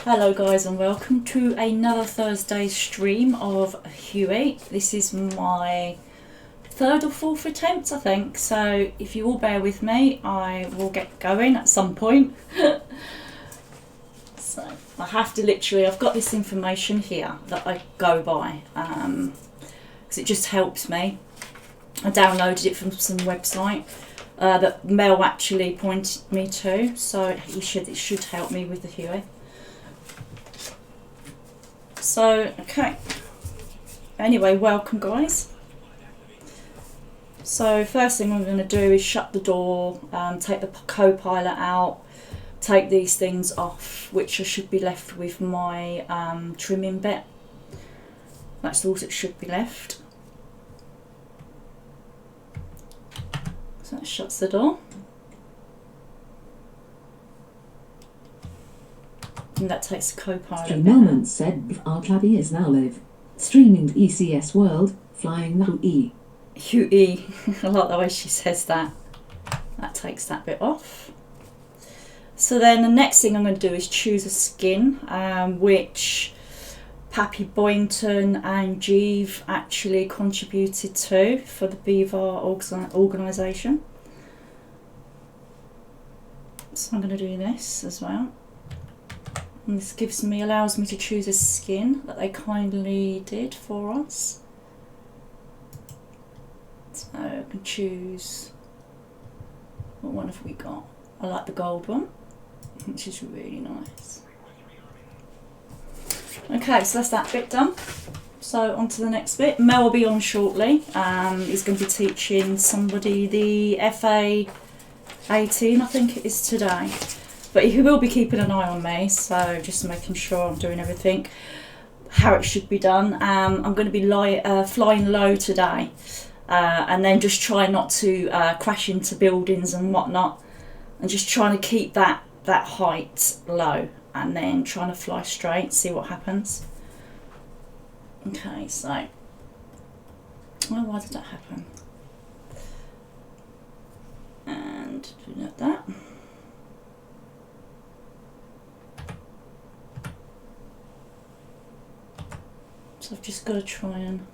Hello guys and welcome to another Thursday stream of Huey. This is my third or fourth attempt I think, so if you all bear with me I will get going at some point. So I have to literally, I've got this information here that I go by because it just helps me. I downloaded it from some website that Mel actually pointed me to, so it should help me with the Huey. So, okay. Anyway, welcome guys. So first thing I'm going to do is shut the door, take the co-pilot out, take these things off, which I should be left with my trimming bit. That's all that should be left. So that shuts the door. And that takes the co-pilot. Stream Moments said our clubby is now live. Streaming ECS World, flying the huey. Huey. I like the way she says that. That takes that bit off. So then the next thing I'm going to do is choose a skin, which Pappy Boynton and Jeeve actually contributed to for the Beaver organisation. So I'm going to do this as well. And this allows me to choose a skin that they kindly did for us. So I can choose, what one have we got? I like the gold one, which is really nice. Okay, so that's that bit done. So on to the next bit. Mel will be on shortly. He's going to be teaching somebody the FA 18, I think it is today. But he will be keeping an eye on me, so just making sure I'm doing everything how it should be done. I'm going to be flying low today, and then just try not to crash into buildings and whatnot, and just trying to keep that height low, and then trying to fly straight, see what happens. Okay, so, well, why did that happen? And do that. So I've just got to try and,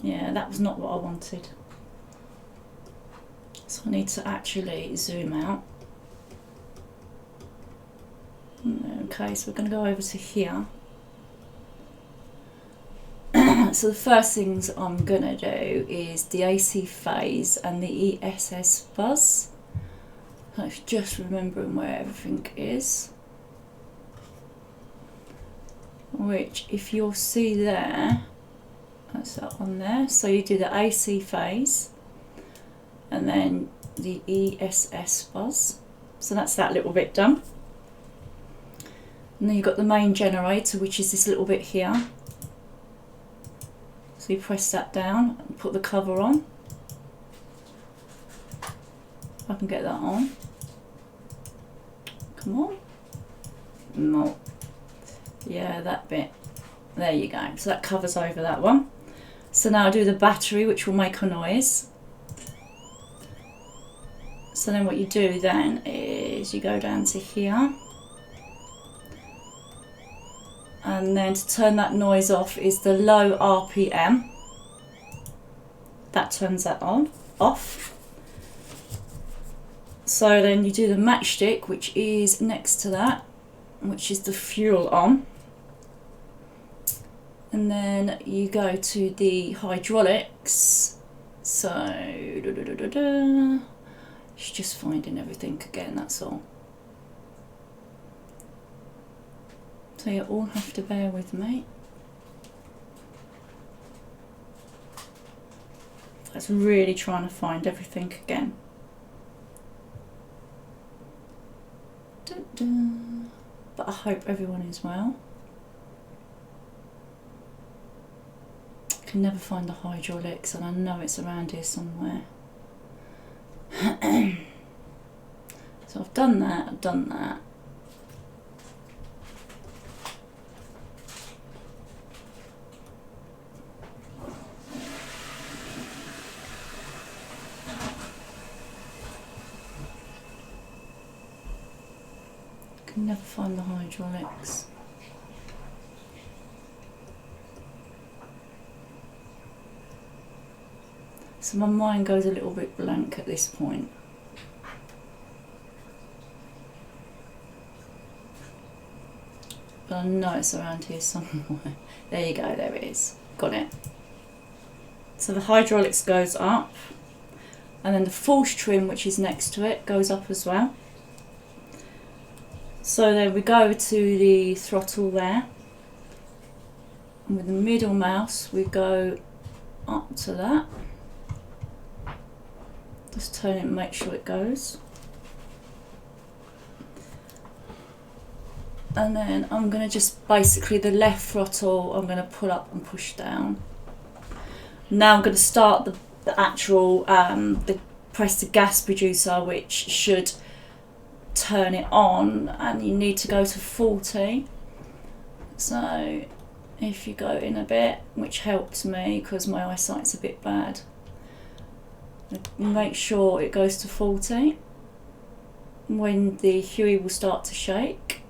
yeah, that was not what I wanted. So I need to actually zoom out. Okay, so we're going to go over to here. So the first things I'm going to do is the AC phase and the ESS buzz. I'm just remembering where everything is. Which, if you'll see there, that's that one there. So you do the AC phase and then the ESS buzz. So that's that little bit done. And then you've got the main generator, which is this little bit here. So you press that down and put the cover on. I can get that on. Come on. No. Yeah, that bit. There you go. So that covers over that one. So now I do the battery, which will make a noise. So then what you do then is you go down to here. And then to turn that noise off is the low RPM. That turns that off. So then you do the matchstick, which is next to that, which is the fuel on. And then you go to the hydraulics. So, it's just finding everything again, that's all. So you all have to bear with me. That's really trying to find everything again. But I hope everyone is well. I can never find the hydraulics and I know it's around here somewhere. So I've done that. Can never find the hydraulics. So my mind goes a little bit blank at this point. But I know it's around here somewhere. There you go, there it is. Got it. So the hydraulics goes up, and then the force trim, which is next to it, goes up as well. So then we go to the throttle there, and with the middle mouse we go up to that. Just turn it and make sure it goes. And then I'm going to just basically the left throttle I'm going to pull up and push down. Now I'm going to start the actual press the gas producer, which should turn it on, and you need to go to 40. So if you go in a bit, which helps me because my eyesight's a bit bad, make sure it goes to 40 when the huey will start to shake.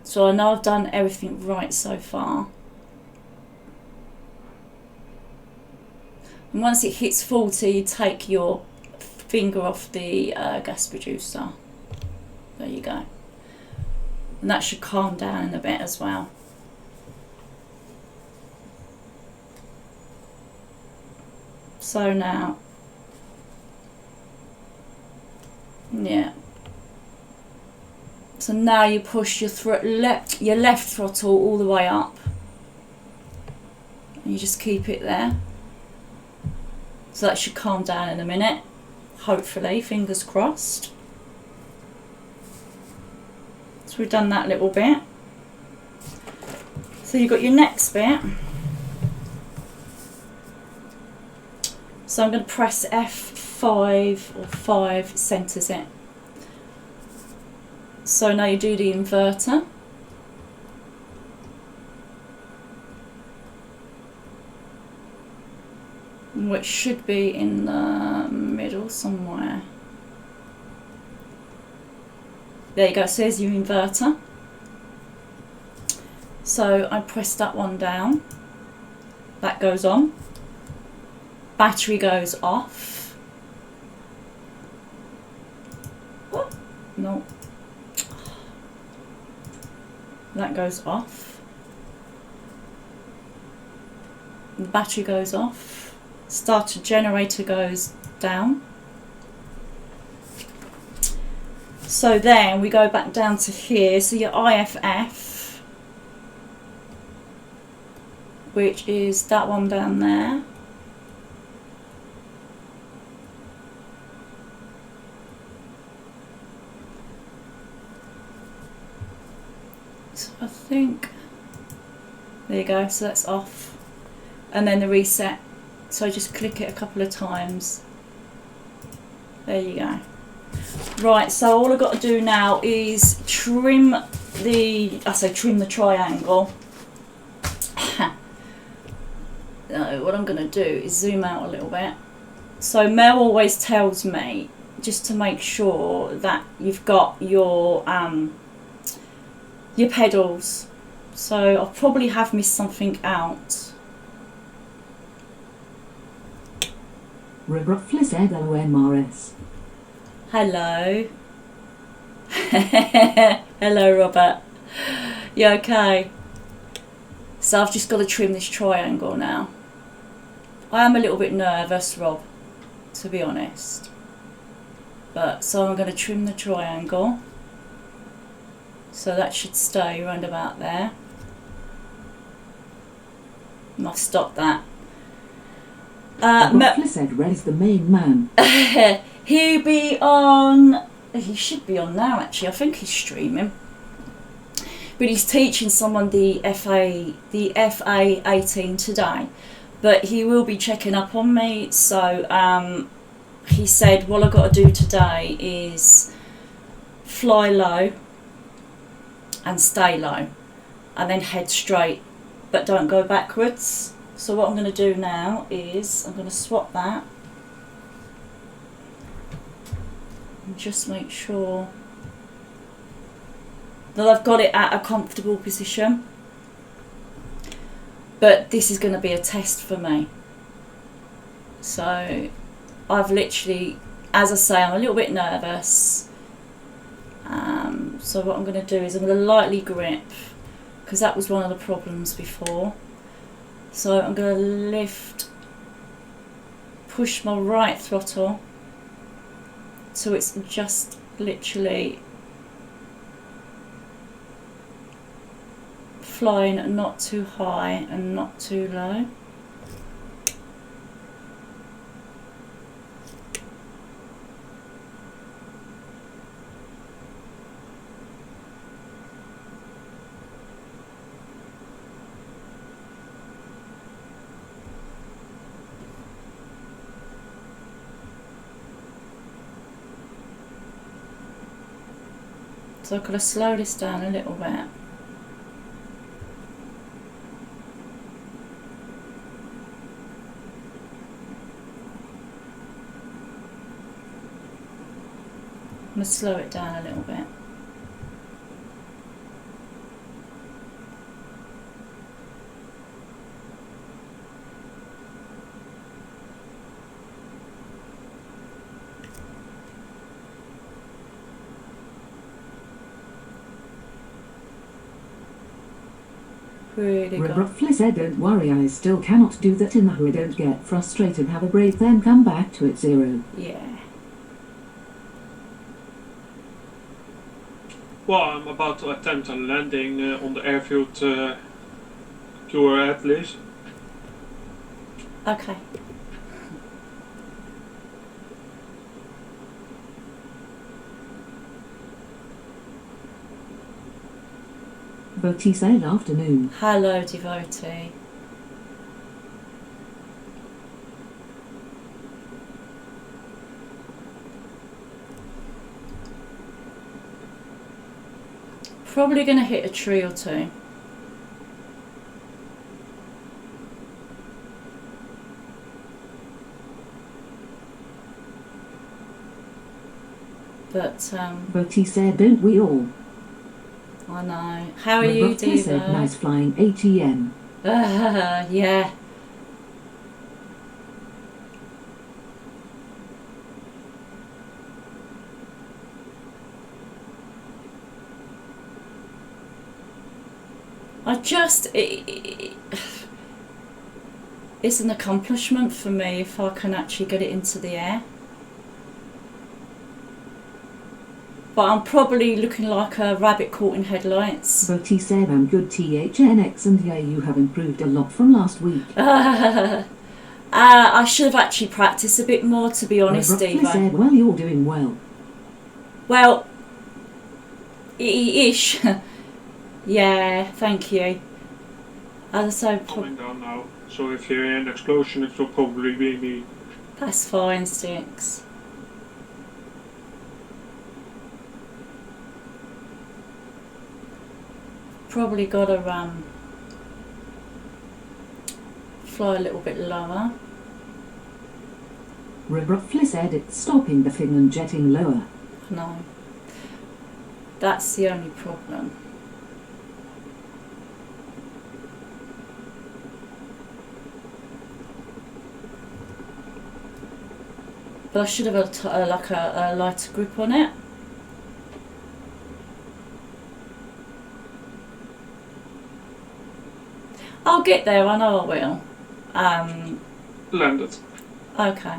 So I know I've done everything right so far. And once it hits 40, you take your finger off the gas producer. There you go. And that should calm down in a bit as well. So now, yeah. So now you push your left throttle all the way up, and you just keep it there. So that should calm down in a minute, hopefully, fingers crossed. So we've done that little bit. So you've got your next bit. So I'm going to press F5 or 5 centres it. So now you do the inverter. Which should be in the middle somewhere. There you go, so there's your inverter. So I press that one down. That goes on. Battery goes off. Oh, no. That goes off. The battery goes off. Starter generator goes down. So then we go back down to here. So your IFF, which is that one down there. So I think, there you go, so that's off. And then the reset. So just click it a couple of times. There you go. Right, so all I've got to do now is trim the triangle. No, what I'm going to do is zoom out a little bit. So Mel always tells me just to make sure that you've got your pedals. So I probably have missed something out. MRS. Hello. Hello, Robert. You okay? So I've just got to trim this triangle now. I am a little bit nervous, Rob, to be honest. But so I'm going to trim the triangle. So that should stay round about there. And I've stopped that. said Red's the main man. He'll be on. He should be on now. Actually, I think he's streaming. But he's teaching someone the FA 18 today. But he will be checking up on me. So he said, what I've got to do today is fly low and stay low, and then head straight, but don't go backwards. So what I'm going to do now is I'm going to swap that and just make sure that I've got it at a comfortable position. But this is going to be a test for me. So I've literally, as I say, I'm a little bit nervous. So what I'm going to do is I'm going to lightly grip, because that was one of the problems before. So I'm going to lift, push my right throttle so it's just literally flying not too high and not too low. So I've got to slow this down a little bit. I'm going to slow it down a little bit. Really good. Roughly said, don't worry, I still cannot do that in the hurry. Don't get frustrated, have a break, then come back to it 0. Yeah. Well, I'm about to attempt a landing on the airfield to your head, please. Okay. Devotee said afternoon. Hello, devotee. Probably going to hit a tree or two. But Devotee said, don't we all? I know. How are you, Roughly said, Diva? nice flying ATM. Yeah. It's an accomplishment for me if I can actually get it into the air. But I'm probably looking like a rabbit caught in headlights. Devotee said, I'm good THNX, and yeah, you have improved a lot from last week. I should have actually practiced a bit more, to be honest, Roughly Diva. said, well, you're doing well. Well, ish. Yeah, thank you. As I say, Coming down now, so if you hear an explosion, it will probably be me. that's fine, Sticks. Probably gotta fly a little bit lower. Roughly said, it's stopping the thing and jetting lower. No, that's the only problem. But I should have a lighter grip on it. I'll get there, I know I will. Landed. Okay.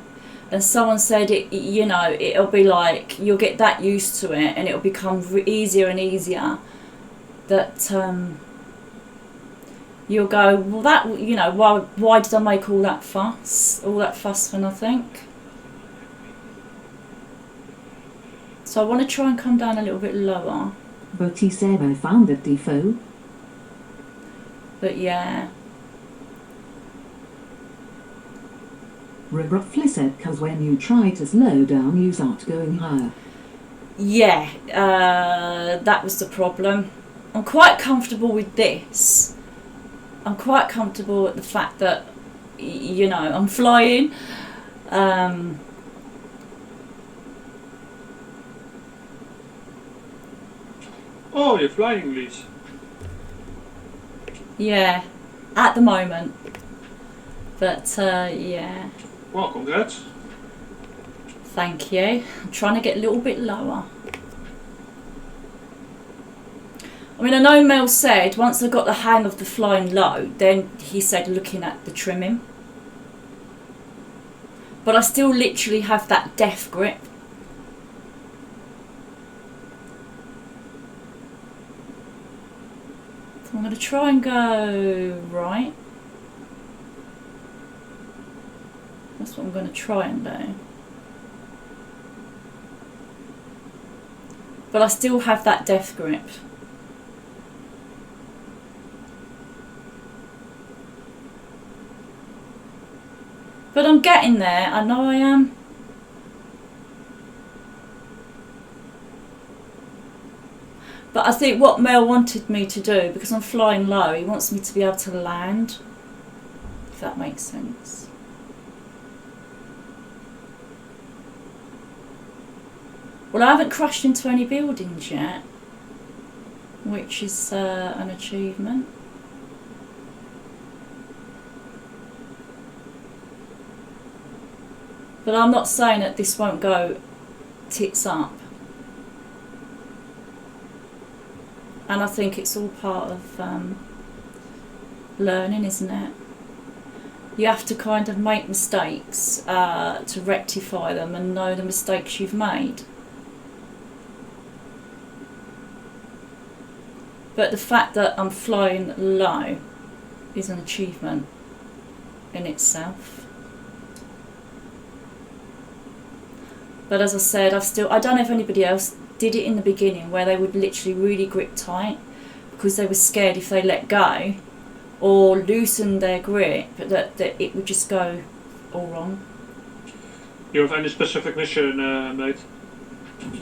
And someone said it'll be like you'll get that used to it, and it'll become easier and easier. That you'll go, well, that why did I make all that fuss for nothing? So I want to try and come down a little bit lower. But he said, I found it, Defoe. But yeah. Roughly said, because when you try to slow down, you start going higher. Yeah, that was the problem. I'm quite comfortable with this. I'm quite comfortable at the fact that, you know, I'm flying. Oh, you're flying, Liz. Yeah, at the moment. But yeah. Well, congrats. Thank you. I'm trying to get a little bit lower. I mean, I know Mel said once I got the hang of the flying low, then he said looking at the trimming. But I still literally have that death grip. So I'm going to try and go right. That's what I'm going to try and do. But I still have that death grip. But I'm getting there, I know I am. But I think what Mel wanted me to do, because I'm flying low, he wants me to be able to land, if that makes sense. Well, I haven't crashed into any buildings yet, which is an achievement. But I'm not saying that this won't go tits up. And I think it's all part of learning, isn't it? You have to kind of make mistakes to rectify them and know the mistakes you've made. But the fact that I'm flying low is an achievement in itself. But as I said, I don't know if anybody else did it in the beginning where they would literally really grip tight because they were scared if they let go or loosen their grip that it would just go all wrong. You have any specific mission, mate?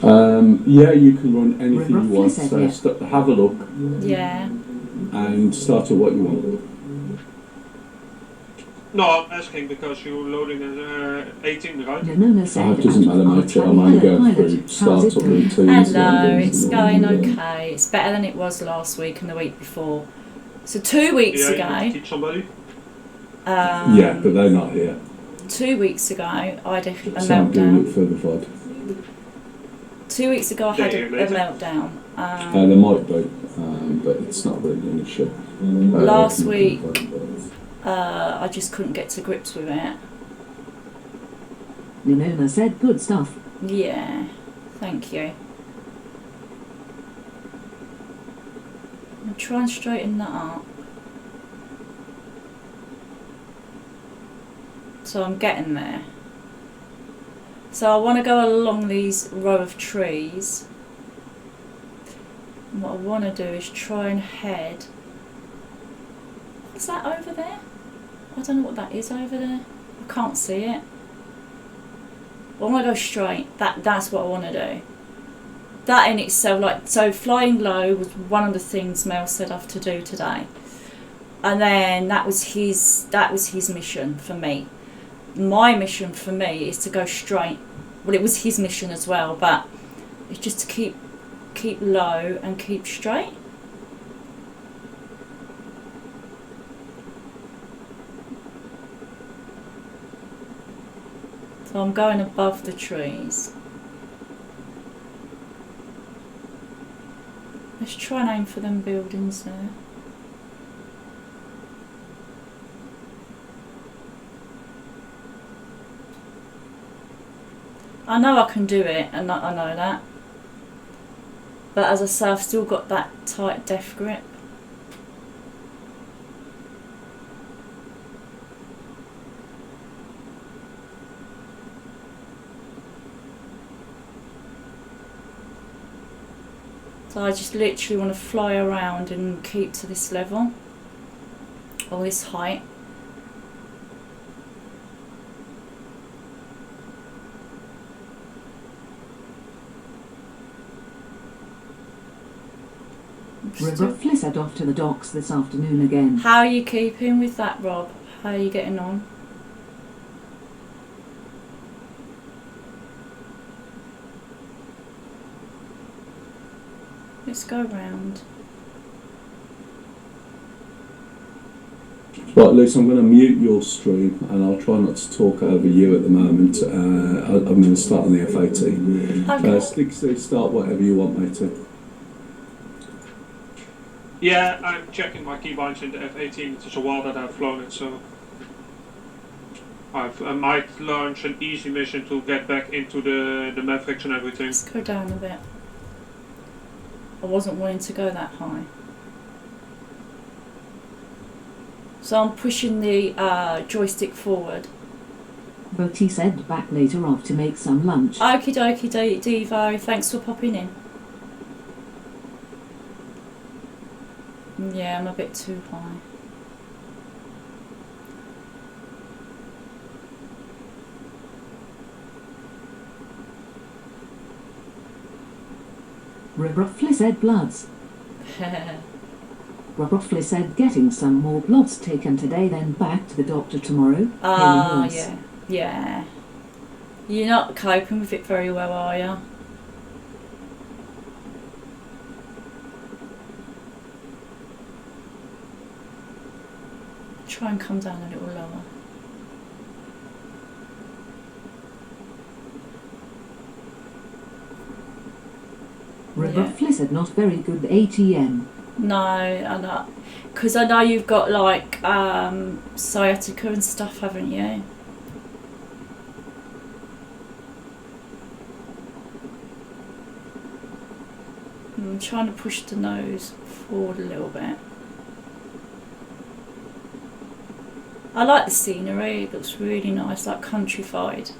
Yeah, you can run anything you want. So have a look. Yeah. And start at what you want. No, I'm asking because you're loading at 18, right? No, It doesn't matter, mate. I'm only going through startup routines. Hello, it's going okay. It's better than it was last week and the week before. So 2 weeks You ago. need to teach somebody? Yeah, but they're not here. 2 weeks ago, I had a So I'm doing it meltdown. for the VOD. 2 weeks ago, I had Yeah, a later. meltdown. There might be, but it's not really an issue. Last week, I just couldn't get to grips with it. Ninona said good stuff. Yeah, thank you. I'll try and straighten that up. So I'm getting there. So I want to go along these row of trees. And what I want to do is try and head. What's that over there? I don't know what that is over there. I can't see it. I want to go straight. That's what I want to do. That in itself, like, so flying low was one of the things Mel said I have to do today. And then that was his mission for me. My mission for me is to go straight. Well, it was his mission as well, but it's just to keep low and keep straight. So I'm going above the trees. Let's try and aim for them buildings there. I know I can do it, and I know that. But as I say, I've still got that tight death grip. So I just literally want to fly around and keep to this level, or this height. Rob Fliss head off to the docks this afternoon again. How are you keeping with that, Rob? How are you getting on? Let's go round. Right, Luce, I'm going to mute your stream and I'll try not to talk over you at the moment. I'm going to start on the F18. Okay. Stick, start whatever you want me to. Yeah, I'm checking my keybinds in the F18. It's a while that I've flown it, so I might launch an easy mission to get back into the Mavericks and everything. Let's go down a bit. I wasn't wanting to go that high. So I'm pushing the joystick forward. But he said back later off to make some lunch. Okie dokie, Devo. Thanks for popping in. Yeah, I'm a bit too high. Rob Fliss head bloods. Rob Fliss said getting some more bloods taken today, then back to the doctor tomorrow. Yeah, yeah. You're not coping with it very well, are you? Try and come down a little lower. Rob Fliss said not very good ATM. No, I know. Because I know you've got like sciatica and stuff, haven't you? I'm trying to push the nose forward a little bit. I like the scenery, it looks really nice, like countrified.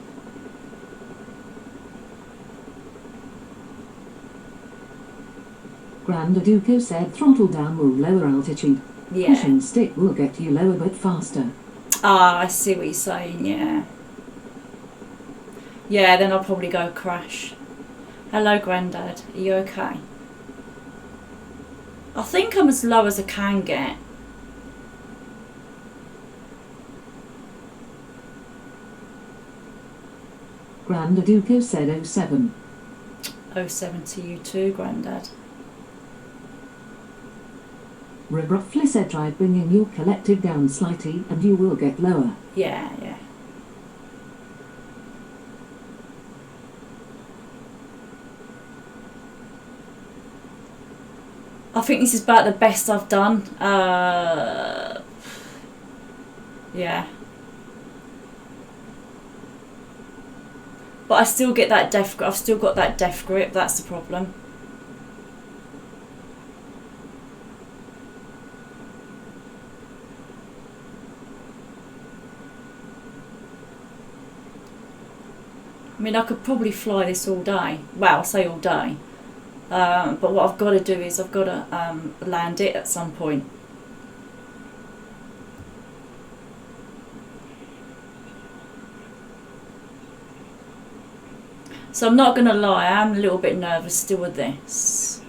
Grand Duco said throttle down will lower altitude. Yeah. Pushing stick will get you lower but faster. Ah, I see what you're saying, yeah. Yeah, then I'll probably go crash. Hello, Grandad. Are you okay? I think I'm as low as I can get. Grand Duco said 07. 07 to you too, Grandad. Rob Fliss said try bringing your collective down slightly and you will get lower. Yeah, yeah. I think this is about the best I've done. Yeah. But I still get that death grip. I've still got that death grip. That's the problem. I mean, I could probably fly this all day. Well, I say all day. But what I've got to do is I've got to land it at some point. So I'm not going to lie, I'm a little bit nervous still with this.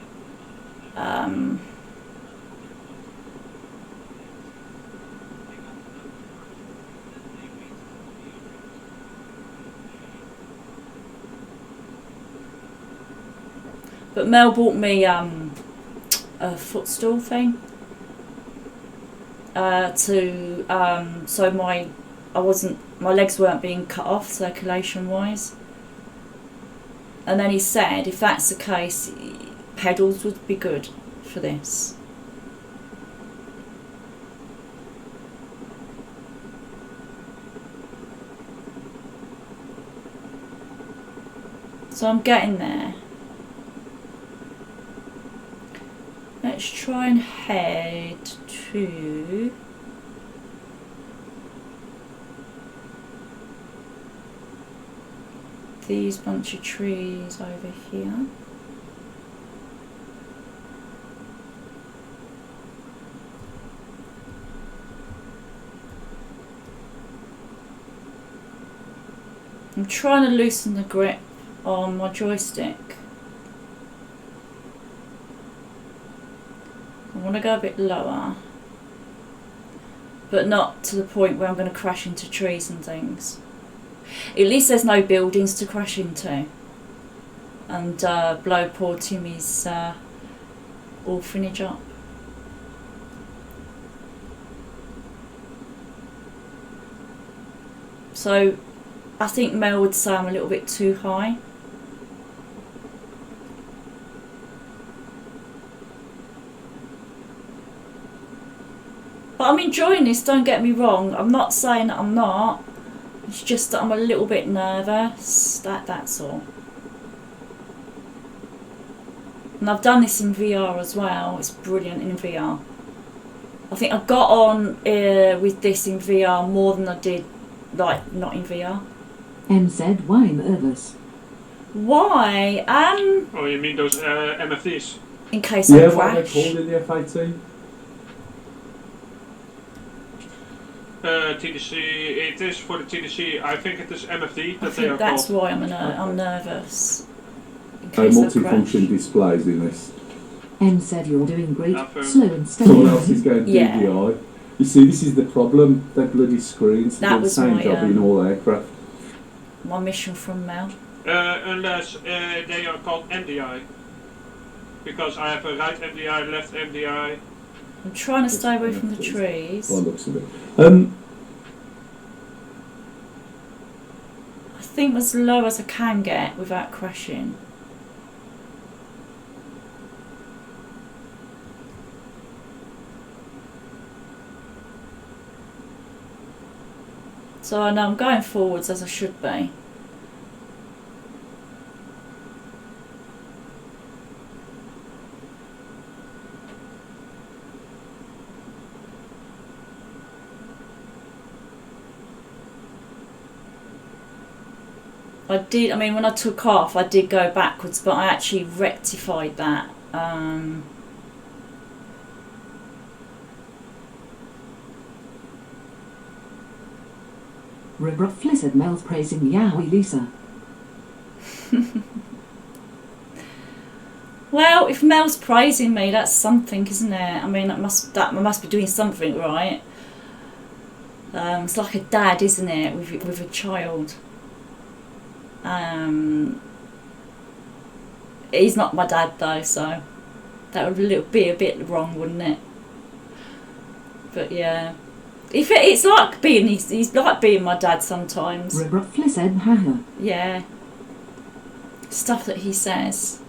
But Mel bought me a footstool thing so my legs weren't being cut off circulation wise. And then he said if that's the case, pedals would be good for this. So I'm getting there. Let's try and head to these bunch of trees over here. I'm trying to loosen the grip on my joystick. I want to go a bit lower, but not to the point where I'm going to crash into trees and things. At least there's no buildings to crash into and blow poor Timmy's orphanage up. So I think Mel would say I'm a little bit too high. But I'm enjoying this, don't get me wrong. I'm not saying that I'm not. It's just that I'm a little bit nervous. That's all. And I've done this in VR as well. It's brilliant in VR. I think I got on with this in VR more than I did, like, not in VR. M said, why nervous? Why? Oh, you mean those MFDs? In case I Yeah, what are they crash. called in the FAT? TDC, it is for the TDC, I think it is MFD I that they are think that's called. why I'm nervous. In case I crash. Multifunction displays in this. M said, you're doing great, Affirm. slow and steady. Someone else is going Yeah. DVI. You see, this is the problem. They're bloody screens. That They do the was same my, job in all aircraft. My mission from Mel. Unless they are called MDI. Because I have a right MDI, left MDI. I'm trying to stay away from the trees. By the looks of it. I think as low as I can get without crashing. So I know I'm going forwards as I should be. I mean, when I took off, I did go backwards, but I actually rectified that. Roughly said, Mel's praising Yowie Lisa. Well, if Mel's praising me, that's something, isn't it? I mean, I must be doing something right. It's like a dad, isn't it, with a child. He's not my dad though, so that would be a bit wrong, wouldn't it? But yeah, it's like he's like being my dad sometimes. Roughly said, haha. Yeah, stuff that he says,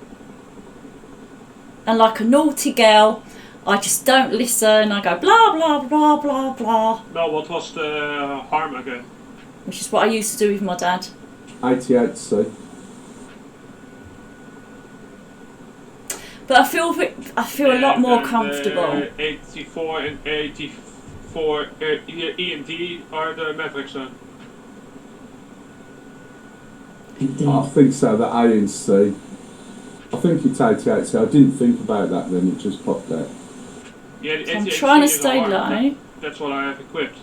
and like a naughty girl, I just don't listen. I go blah blah blah blah blah. Well, what was the harm again? Which is what I used to do with my dad. 88C. But I feel a lot more comfortable. 84 and 84 E and D are the Mavericks then. I think so, the A and C. I think it's 88C. I didn't think about that then, it just popped out. Yeah, the So I'm 88C trying to is a stay harm. low. That's what I have equipped.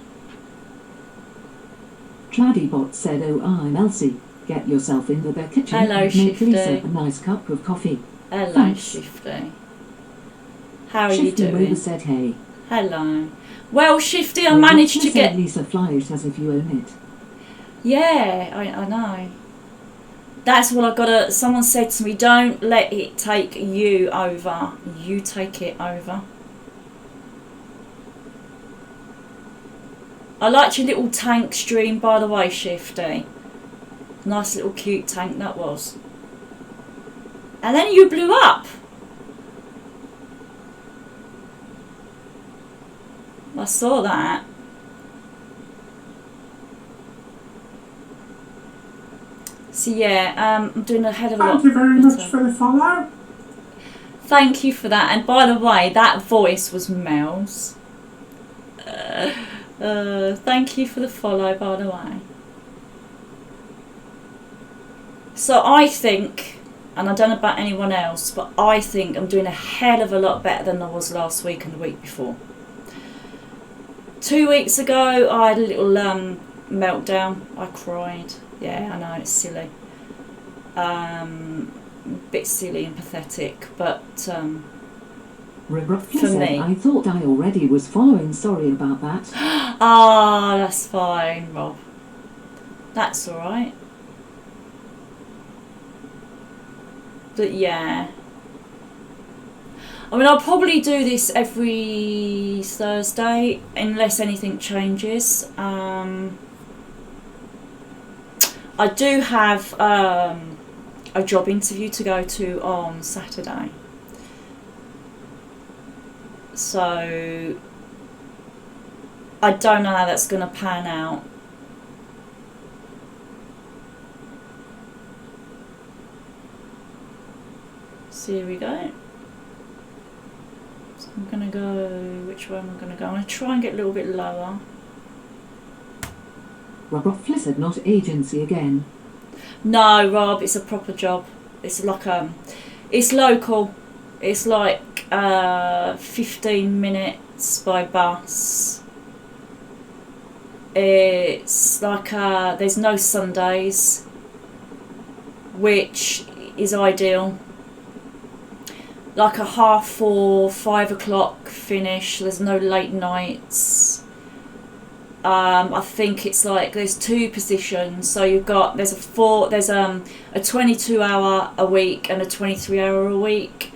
Claddybot said, oh, I'm Elsie. Get yourself in the kitchen Hello, and make Shifty. Lisa a nice cup of coffee. Hello, Thanks. Shifty. How are you Shifty doing? Rover said, hey. Hello. Well, Shifty, I managed to Said get... Lisa, fly it as if you own it. Yeah, I know. That's what I gotta... Someone said to me, don't let it take you over. You take it over. I liked your little tank stream, by the way, Shifty. Nice little cute tank that was. And then you blew up. I saw that. So yeah, I'm doing a hell of a lot. Thank you very much better. for the follow. Thank you for that. And by the way, that voice was Mel's. Thank you for the follow, by the way. So I think, and I don't know about anyone else, but I think I'm doing a hell of a lot better than I was last week and the week before. 2 weeks ago, I had a little meltdown. I cried. Yeah, I know, it's silly. A bit silly and pathetic, but Rebecca said, me. I thought I already was following. Sorry about that. Ah, that's fine, Rob. That's alright. But yeah. I mean, I'll probably do this every Thursday, unless anything changes. I do have a job interview to go to on Saturday. So I don't know how that's going to pan out. So here we go. So I'm going to go, which way am I going to go? I'm going to try and get a little bit lower. Robert said, not agency again. No, Rob, it's a proper job. It's like it's local. It's like 15 minutes by bus. It's like there's no Sundays, which is ideal. Like a 4:30, 5 o'clock finish. There's no late nights. I think it's like there's 2 positions. So you've got there's a 22-hour a week and a 23-hour a week.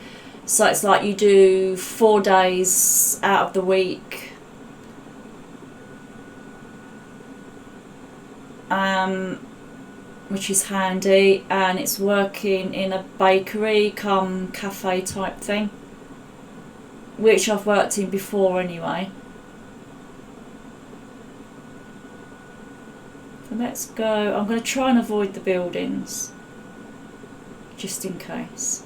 So it's like you do 4 days out of the week. Which is handy, and it's working in a bakery come cafe type thing, which I've worked in before anyway. So let's go. I'm going to try and avoid the buildings just in case.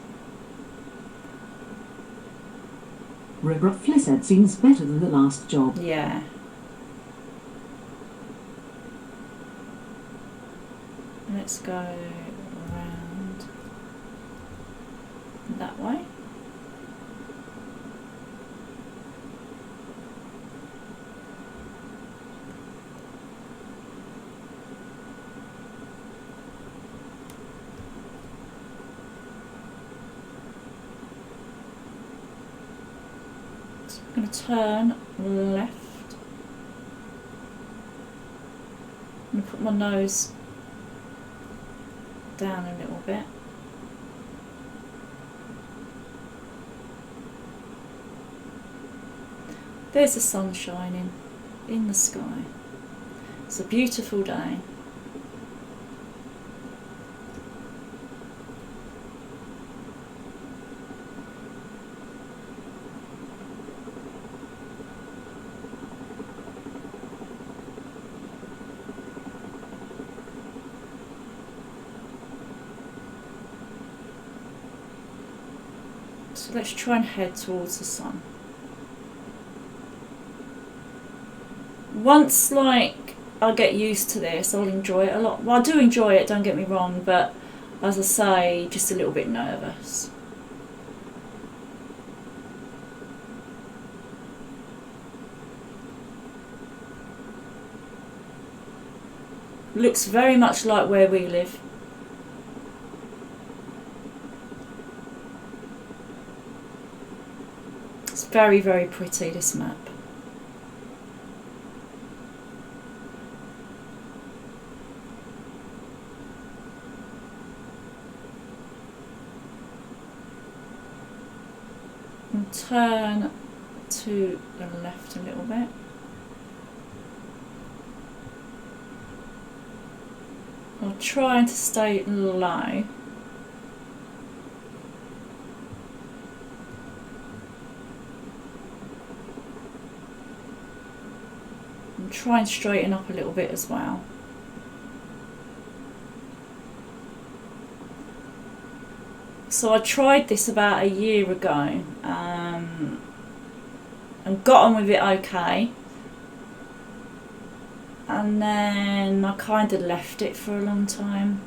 Rebecca said, seems better than the last job. Yeah. Let's go around that way. So I'm going to turn left. I'm going to put my nose down a little bit. There's the sun shining in the sky. It's a beautiful day. So let's try and head towards the sun. Once like I get used to this, I'll enjoy it a lot. Well, I do enjoy it, don't get me wrong, but as I say, just a little bit nervous. Looks very much like where we live. It's very, very pretty, this map. And turn to the left a little bit. I'm trying to stay low. And try and straighten up a little bit as well. So I tried this about a year ago and got on with it okay. And then I kind of left it for a long time.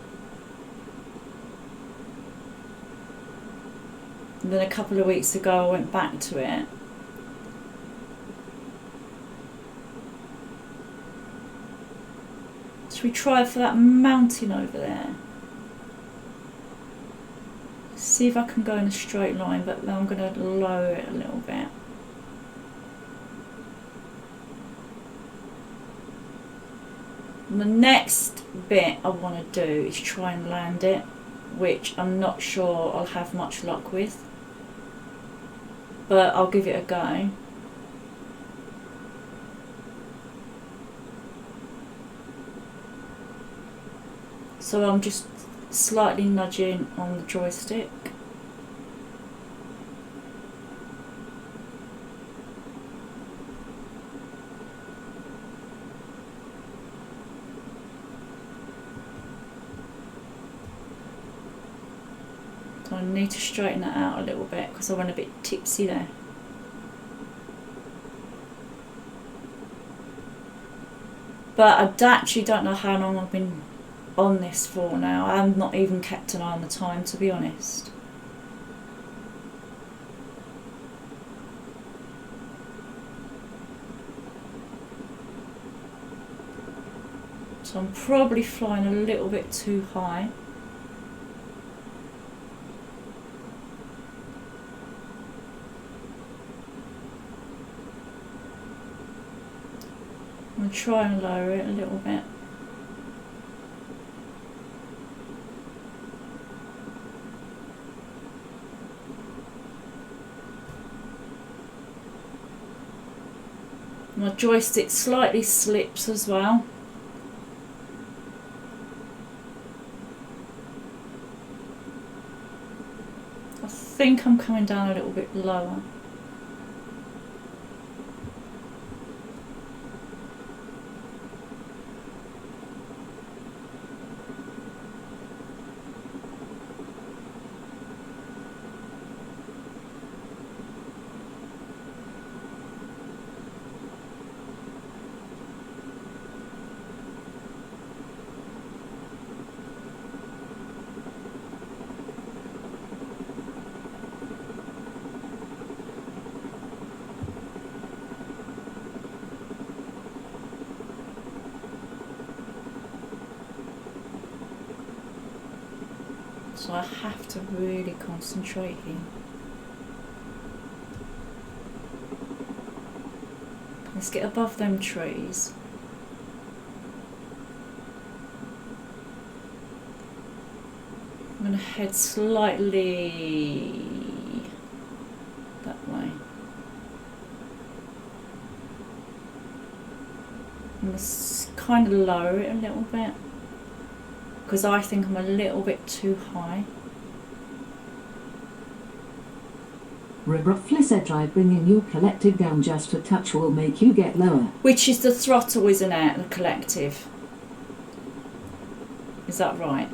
And then a couple of weeks ago I went back to it. Should we try for that mountain over there? See if I can go in a straight line, but then I'm going to lower it a little bit. And the next bit I want to do is try and land it, which I'm not sure I'll have much luck with, but I'll give it a go. So I'm just slightly nudging on the joystick. So I need to straighten that out a little bit because I went a bit tipsy there. But I actually don't know how long I've been on this for now. I've not even kept an eye on the time, to be honest. So I'm probably flying a little bit too high. I'm going to try and lower it a little bit. My joystick slightly slips as well. I think I'm coming down a little bit lower. So I have to really concentrate here. Let's get above them trees. I'm going to head slightly that way. I'm going to kind of lower it a little bit, because I think I'm a little bit too high. Roughly said try bringing your collective down just a touch will make you get lower. Which is the throttle, isn't it? The collective. Is that right?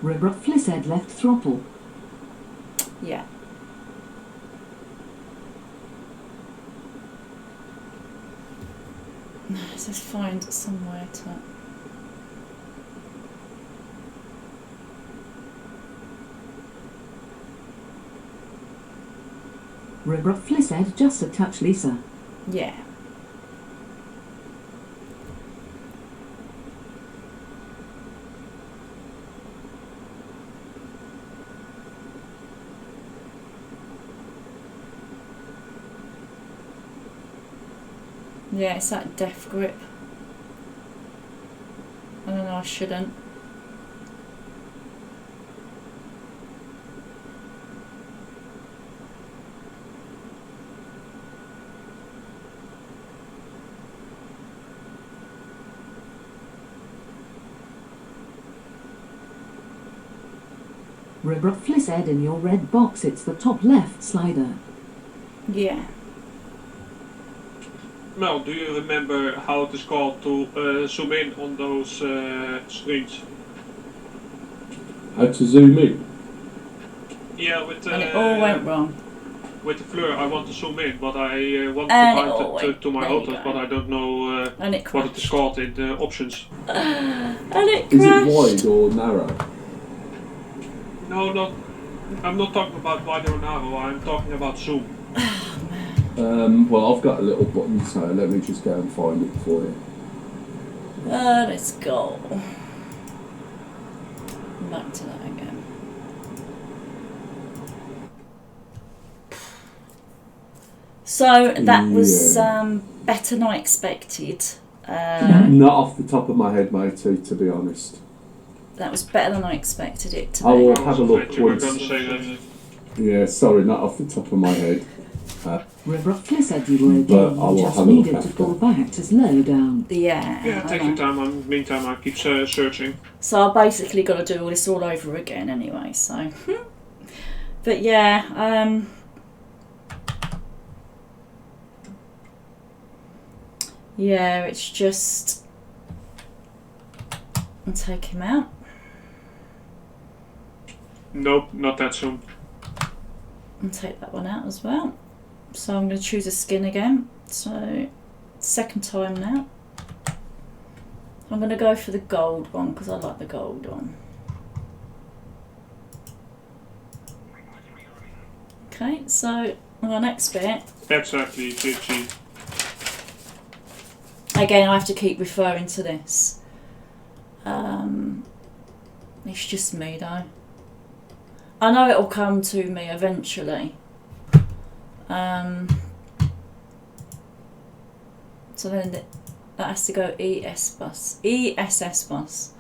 Roughly said left throttle. Yeah. Let's just find somewhere to... Roughly said just a touch, Lisa. Yeah. Yeah, it's that death grip. I don't know, I shouldn't. Roughly said in your red box it's the top left slider. Yeah. Mel, do you remember how it is called to zoom in on those screens? How to zoom in? Yeah, with And it all went wrong. with the fleur I want to zoom in, but I want to And it bind all it went- to my there you autos, go. but I don't know And it what it is crashed. called in the options. And it Is crashed. it wide or narrow? No, I'm not talking about wide or narrow, I'm talking about zoom. Oh man. Well, I've got a little button, so let me just go and find it for you. Let's go. Back to that again. So that was better than I expected. Not off the top of my head, matey, to be honest. That was better than I expected it to I be. will have a look You were once. going to say that. Yeah, sorry, not off the top of my head. Roughly said you were But again. I will You just have a look needed to after. fall back to slow down. Yeah. Yeah, I take know. your time. Meantime, I keep searching. So I basically got to do all this all over again anyway. So, but yeah, yeah, it's just I'll take him out. Nope, not that soon. And take that one out as well. So I'm going to choose a skin again. So second time now. I'm going to go for the gold one because I like the gold one. Okay, so on our next bit, Exactly, GG. again I have to keep referring to this. It's just me though. I know it'll come to me eventually. So then that has to go ESS bus,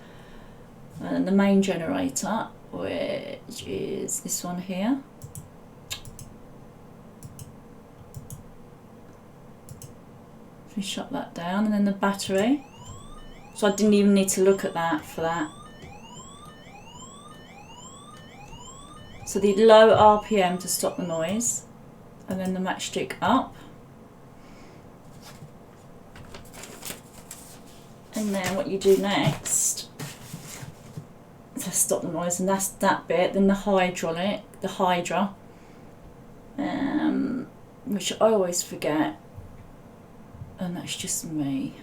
and the main generator, which is this one here. So we shut that down, and then the battery. So I didn't even need to look at that for that. So the low RPM to stop the noise, and then the matchstick up. And then what you do next to stop the noise, and that's that bit. Then the Hydra, which I always forget, and that's just me.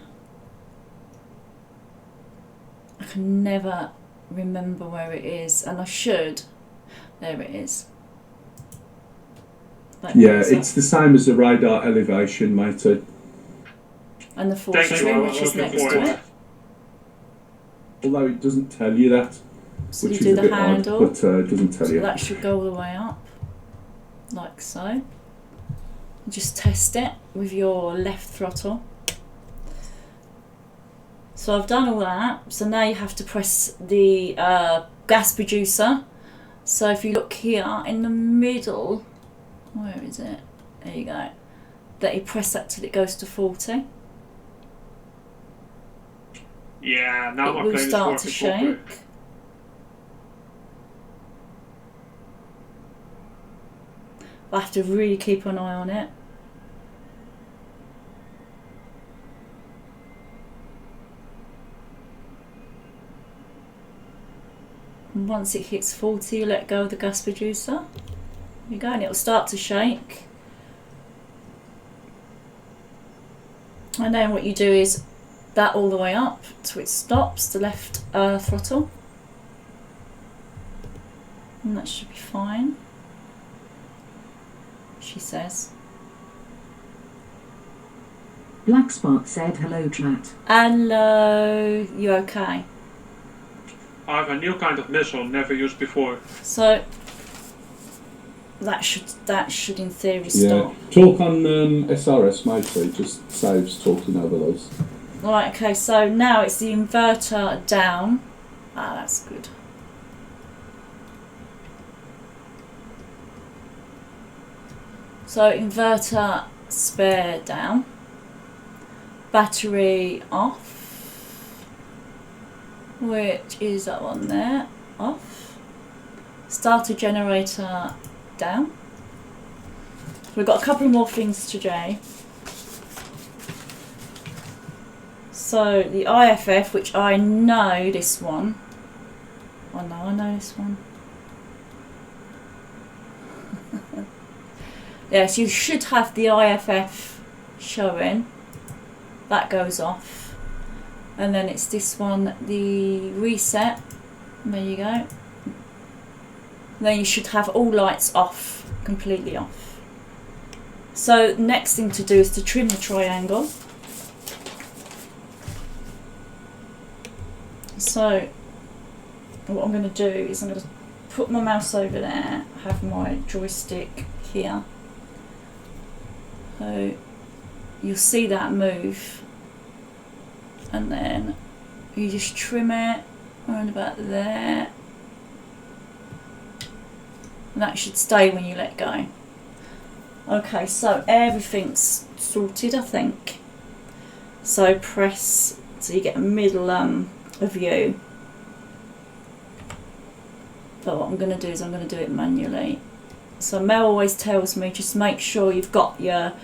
I can never remember where it is, and I should. There it is. That Yeah, goes it's up. the same as the radar elevation, matey. And the fourth Thank you, string, I which was is looking next for to it. it. Although it doesn't tell you that, So which you is do a the bit handle. odd, but it doesn't tell So you. that should go all the way up, like so. Just test it with your left throttle. So I've done all that. So now you have to press the gas producer. So if you look here in the middle, where is it? There you go. That you press that till it goes to 40. Yeah, now It my will plane is start working to shake. properly. I have to really keep an eye on it. And once it hits 40, you let go of the gas producer. There you go, and it'll start to shake. And then what you do is that all the way up till it stops, the left throttle. And that should be fine, she says. Black Spark said hello, chat. Hello, you okay? I have a new kind of missile never used before. So that should in theory Yeah, stop. talk on SRS, matey. Just saves talking over those. Right, okay, so now it's the inverter down. Ah, that's good. So inverter spare down. Battery off. Which is that one there. Off. Starter generator down. We've got a couple more things to do. So the IFF, which I know this one. Oh no, I know this one. Yes, you should have the IFF showing. That goes off. And then it's this one, the reset. There you go. Then you should have all lights off, completely off. So next thing to do is to trim the triangle. So what I'm going to do is I'm going to put my mouse over there, have my joystick here. So you'll see that move, and then you just trim it around about there. And that should stay when you let go. Okay, so everything's sorted, I think. So press so you get a middle view. But what I'm going to do is I'm going to do it manually. So Mel always tells me just make sure you've got your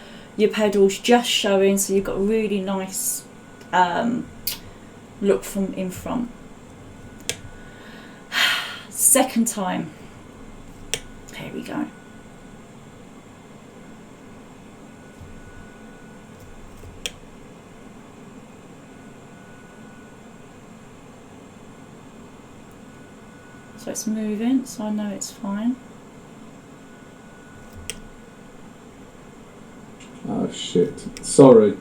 pedals just showing, so you've got a really nice look from in front. Second time. Here we go. So it's moving, so I know it's fine. Oh shit. Sorry.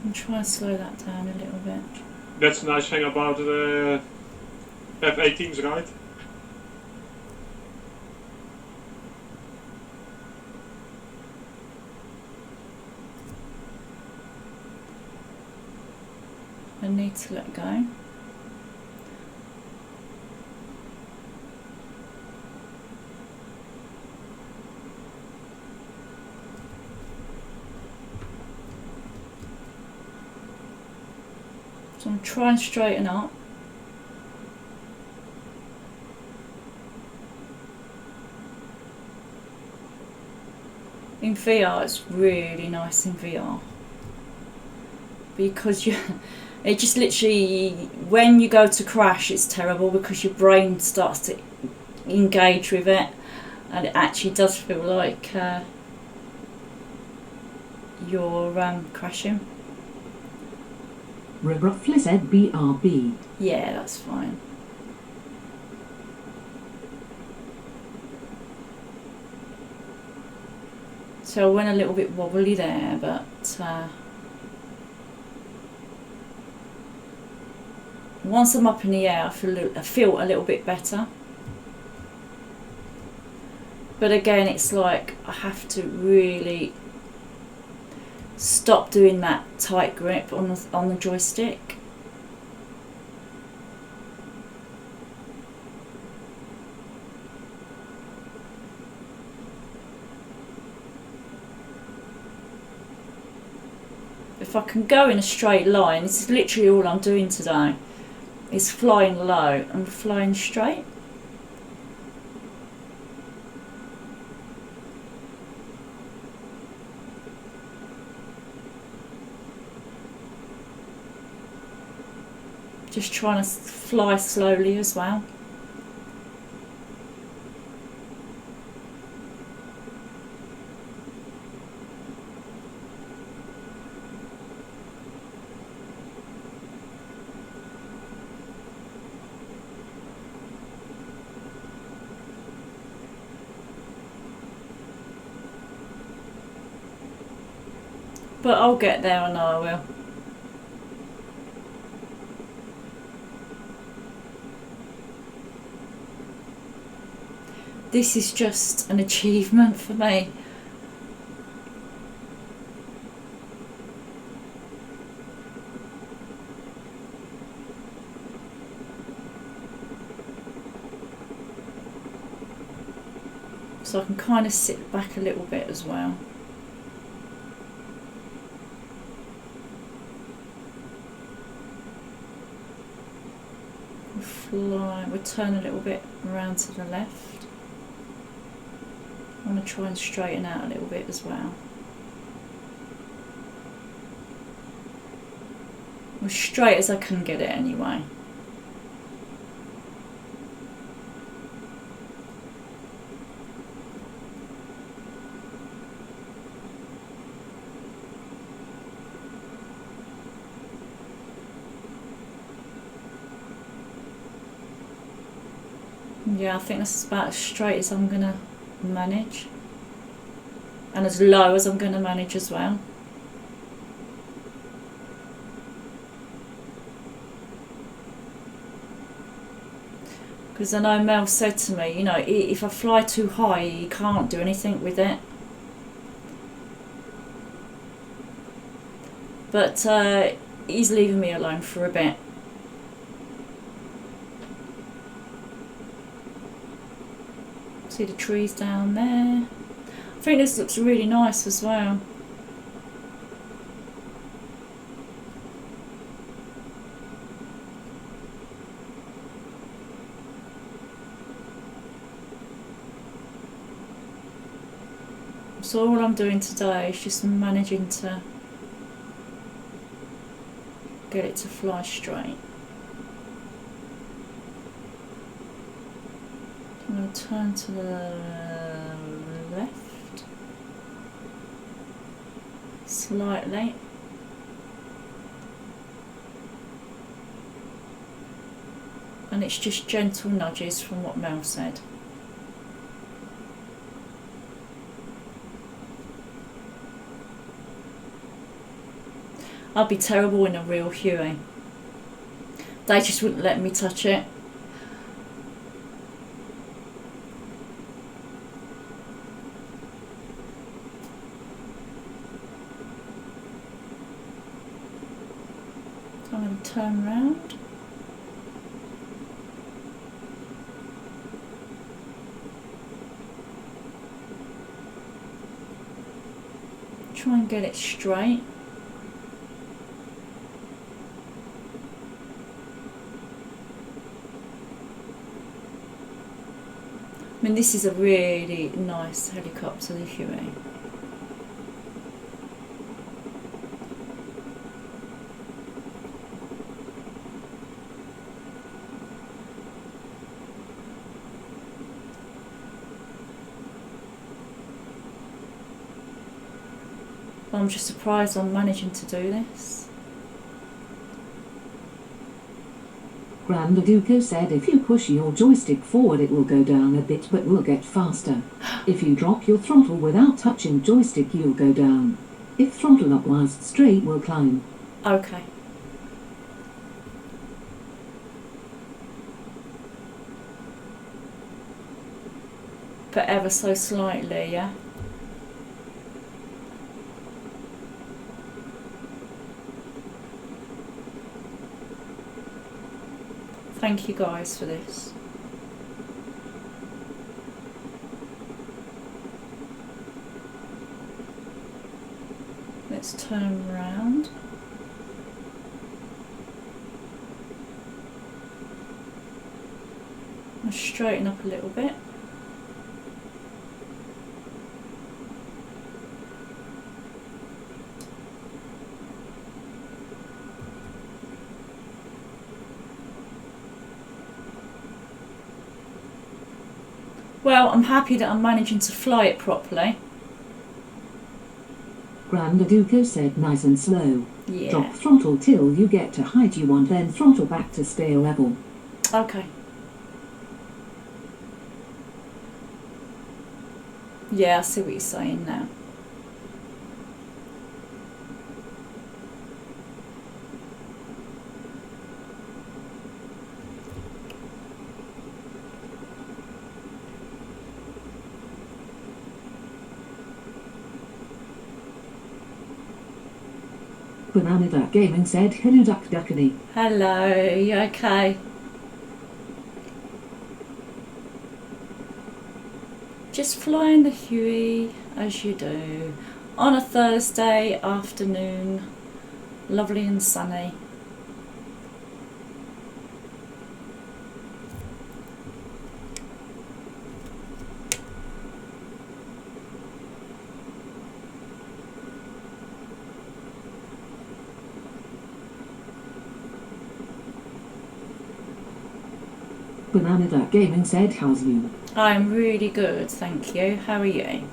I'm trying to slow that down a little bit. That's the nice thing about the F18s, right? I need to let go. So I'm trying to straighten up. In VR, it's really nice in VR because it just literally, when you go to crash, it's terrible because your brain starts to engage with it, and it actually does feel like you're crashing. Roughly said BRB. Yeah, that's fine. So I went a little bit wobbly there, but once I'm up in the air, I feel a little bit better. But again, it's like I have to really stop doing that tight grip on the joystick. If I can go in a straight line, this is literally all I'm doing today, is flying low and flying straight. Just trying to fly slowly as well. But I'll get there, I know I will. This is just an achievement for me. So I can kind of sit back a little bit as well. We'll turn a little bit around to the left. I want to try and straighten out a little bit as well. As straight as I can get it anyway. Yeah, I think that's about as straight as I'm going to manage. And as low as I'm going to manage as well. Because I know Mel said to me, you know, if I fly too high, you can't do anything with it. But he's leaving me alone for a bit. See the trees down there. I think this looks really nice as well. So all I'm doing today is just managing to get it to fly straight. I'm going to turn to the left slightly. And it's just gentle nudges from what Mel said. I'd be terrible in a real huey. They just wouldn't let me touch it. So I'm going to turn round. Try and get it straight. I mean, this is a really nice helicopter, the Huey. I'm just surprised I'm managing to do this. Grandaduko said if you push your joystick forward it will go down a bit but will get faster. If you drop your throttle without touching joystick you'll go down. If throttle up whilst straight will climb. Okay. But ever so slightly, yeah? Thank you guys for this. Let's turn around. I'll straighten up a little bit. Well, I'm happy that I'm managing to fly it properly. Grandaduko said nice and slow. Yeah. Drop throttle till you get to height you want, then throttle back to stay level. Okay. Yeah, I see what you're saying now. Banana Duck Gaming said hello duck duckany. Hello, you okay? Just flying the Huey as you do on a Thursday afternoon, lovely and sunny. Banana Duck Gaming said, how's you? I'm really good, thank you. How are you?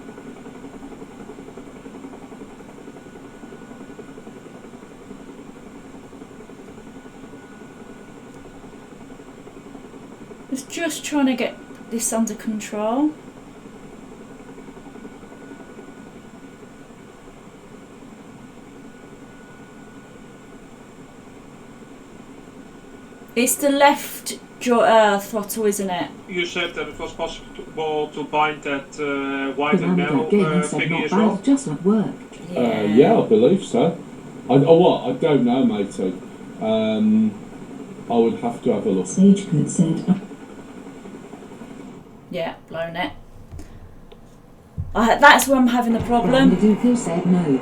I was just trying to get this under control. It's the left throttle, isn't it? You said that it was possible to bind that white and Banana narrow Duck Gaming said, thingy not as well. bad, just at work. Yeah, I believe so. I don't know, matey. I would have to have a look. Sagecoat said, Yeah, blown it. That's where I'm having the problem. Randaduko said no.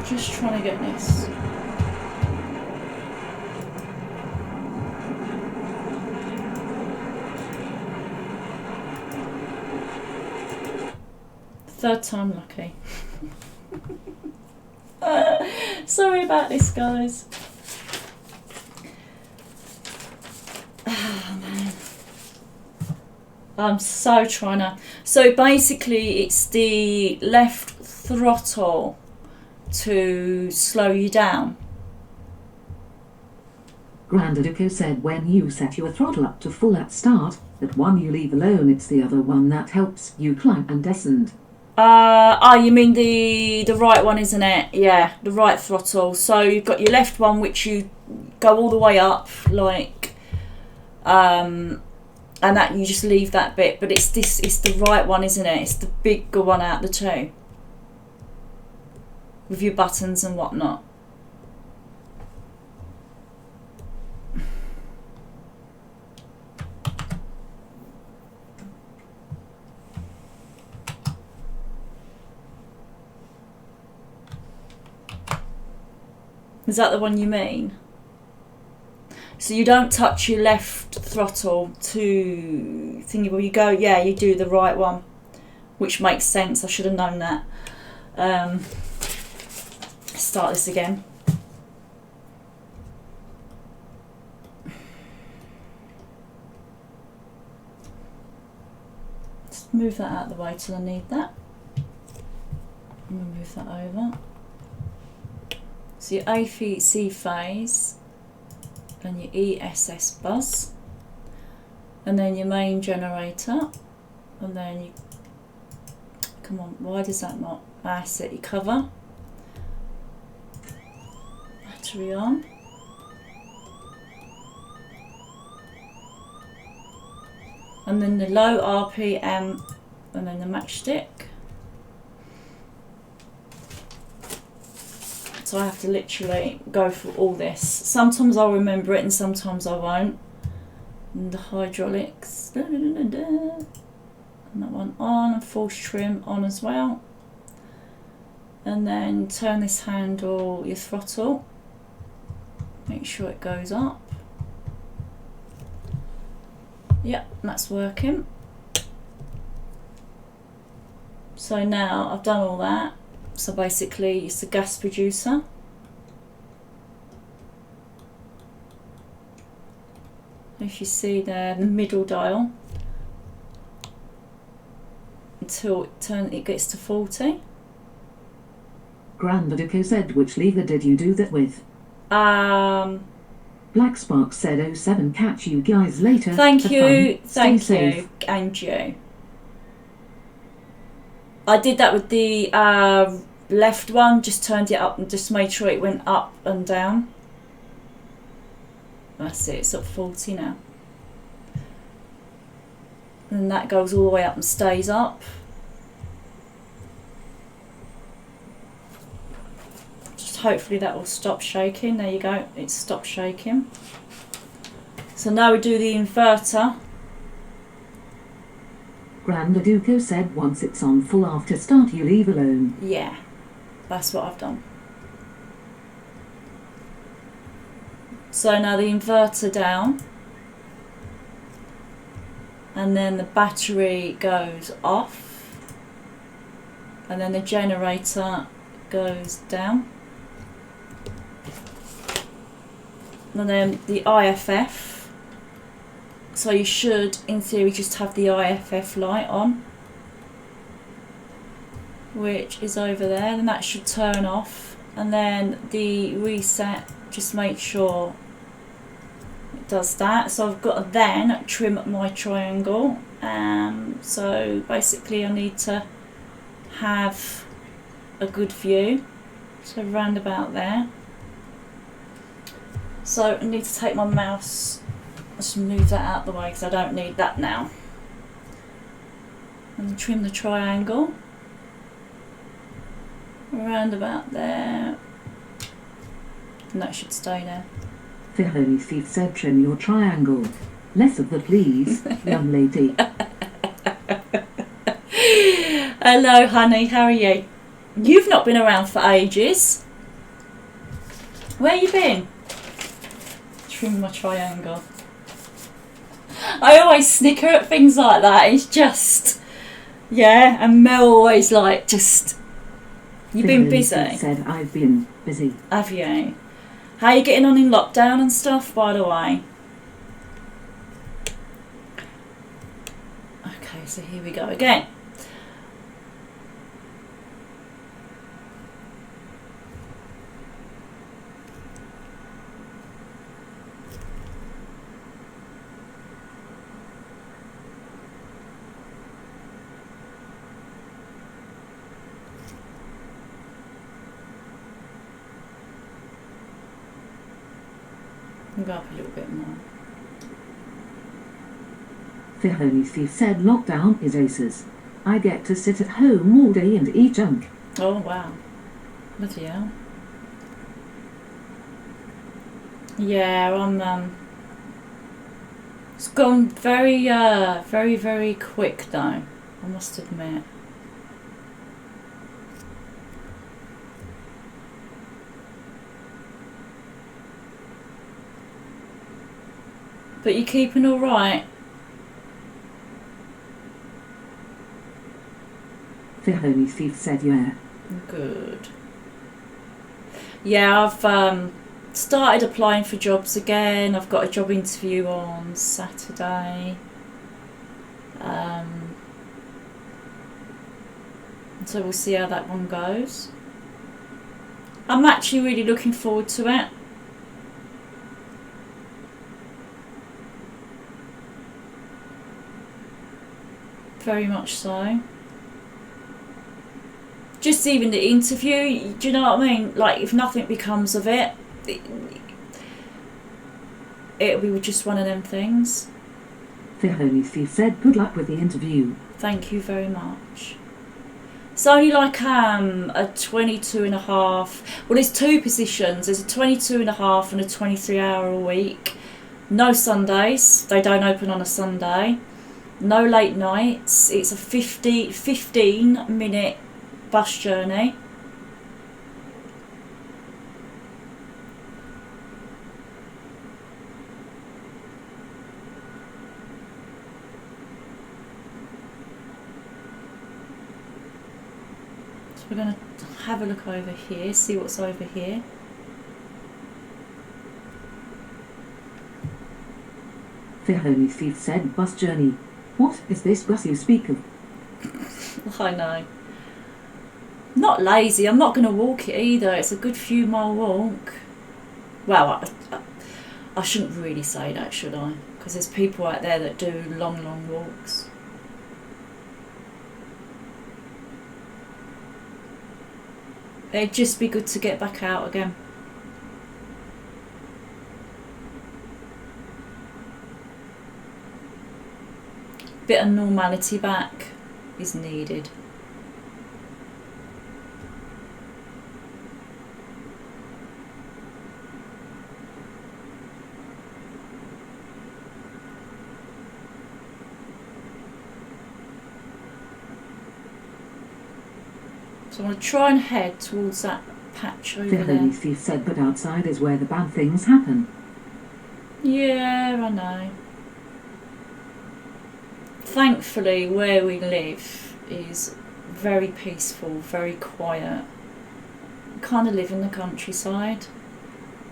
Just trying to get this. Third time lucky. Sorry about this, guys. Oh, man. I'm so trying to. So basically, it's the left throttle to slow you down. Grandaduko said when you set your throttle up to full at start, that one you leave alone, it's the other one that helps you climb and descend. You mean the right one, isn't it? Yeah, the right throttle. So you've got your left one, which you go all the way up, like, and that you just leave that bit. But it's the right one, isn't it? It's the bigger one out the two, with your buttons and whatnot. Is that the one you mean? So you don't touch your left throttle to thingy where you go, yeah, you do the right one, which makes sense. I should have known that. Start this again. Let's move that out of the way till I need that. I'm going to move that over. So your AC phase and your ESS bus, and then your main generator, and then you, come on, why does that not, set your cover, battery on, and then the low RPM, and then the matchstick. So I have to literally go through all this. Sometimes I'll remember it and sometimes I won't. And the hydraulics. Da, da, da, da, da. And that one on, and force trim on as well. And then turn this handle, your throttle. Make sure it goes up. Yep, that's working. So now I've done all that. So basically it's a gas producer. If you see there, the middle dial, until it gets to 40. Grandaduko said, which lever did you do that with? Black Spark said 07, catch you guys later. Thank Have you, fun. thank Stay you, safe. and you. I did that with the left one, just turned it up and just made sure it went up and down. That's it, it's at 40 now. And that goes all the way up and stays up. Just hopefully that will stop shaking. There you go, it stopped shaking. So now we do the inverter. Grandaduko said once it's on full after start you leave alone. Yeah, that's what I've done. So now the inverter down, and then the battery goes off, and then the generator goes down, and then the IFF, so you should in theory just have the IFF light on, which is over there, and that should turn off, and then the reset, just make sure it does that. So I've got to then trim my triangle, so basically I need to have a good view, so round about there. So I need to take my mouse, just move that out the way because I don't need that now, and trim the triangle around about there, and that should stay there. The Holy Thief said trim your triangle. Less of the please, young lady. Hello honey, how are you? You've not been around for ages. Where you been? Trim my triangle. I always snicker at things like that. It's just, yeah, and Mel always like, just, you've been busy. The Holy Thief said I've been busy. Have you? How are you getting on in lockdown and stuff, by the way? Okay, so here we go again. Go up a little bit more. The Holy Thief said lockdown is aces. I get to sit at home all day and eat junk. Oh wow. Bloody hell. Yeah, I'm it's gone very very quick though, I must admit. But you're keeping all right? The Holy Thief said yeah. Good. Yeah, I've started applying for jobs again. I've got a job interview on Saturday. So we'll see how that one goes. I'm actually really looking forward to it. Very much so. Just even the interview, do you know what I mean? Like, if nothing becomes of it, it'll be just one of them things. The Holy Thief said good luck with the interview. Thank you very much. It's only like a 22 and a half. Well, there's two positions. There's a 22 and a half and a 23-hour a week. No Sundays. They don't open on a Sunday. No late nights. It's a 15-minute bus journey. So we're going to have a look over here, see what's over here. The Holy Thief said bus journey. What is this bus you speak of? I know. Not lazy. I'm not going to walk it either. It's a good few mile walk. Well, I shouldn't really say that, should I? Because there's people out there that do long walks. It'd just be good to get back out again. Bit of normality back is needed. So I'm going to try and head towards that patch over The there. Holy Thief said, but outside is where the bad things happen. Yeah, I know. thankfully where we live is very peaceful, very quiet. We kind of live in the countryside,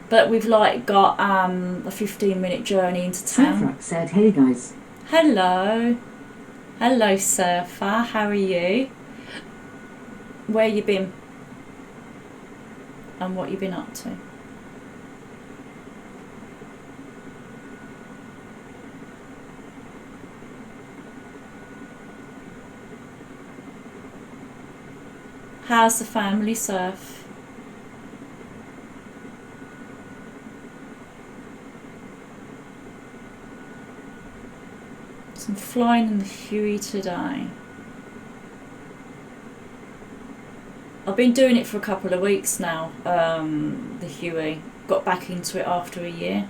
but we've like got a 15-minute journey into town. Surfrak said, hey guys. Hello Surfer, how are you? Where you been? And what you been up to? How's the family, Surf? So I'm flying in the Huey today. I've been doing it for a couple of weeks now, the Huey. Got back into it after a year.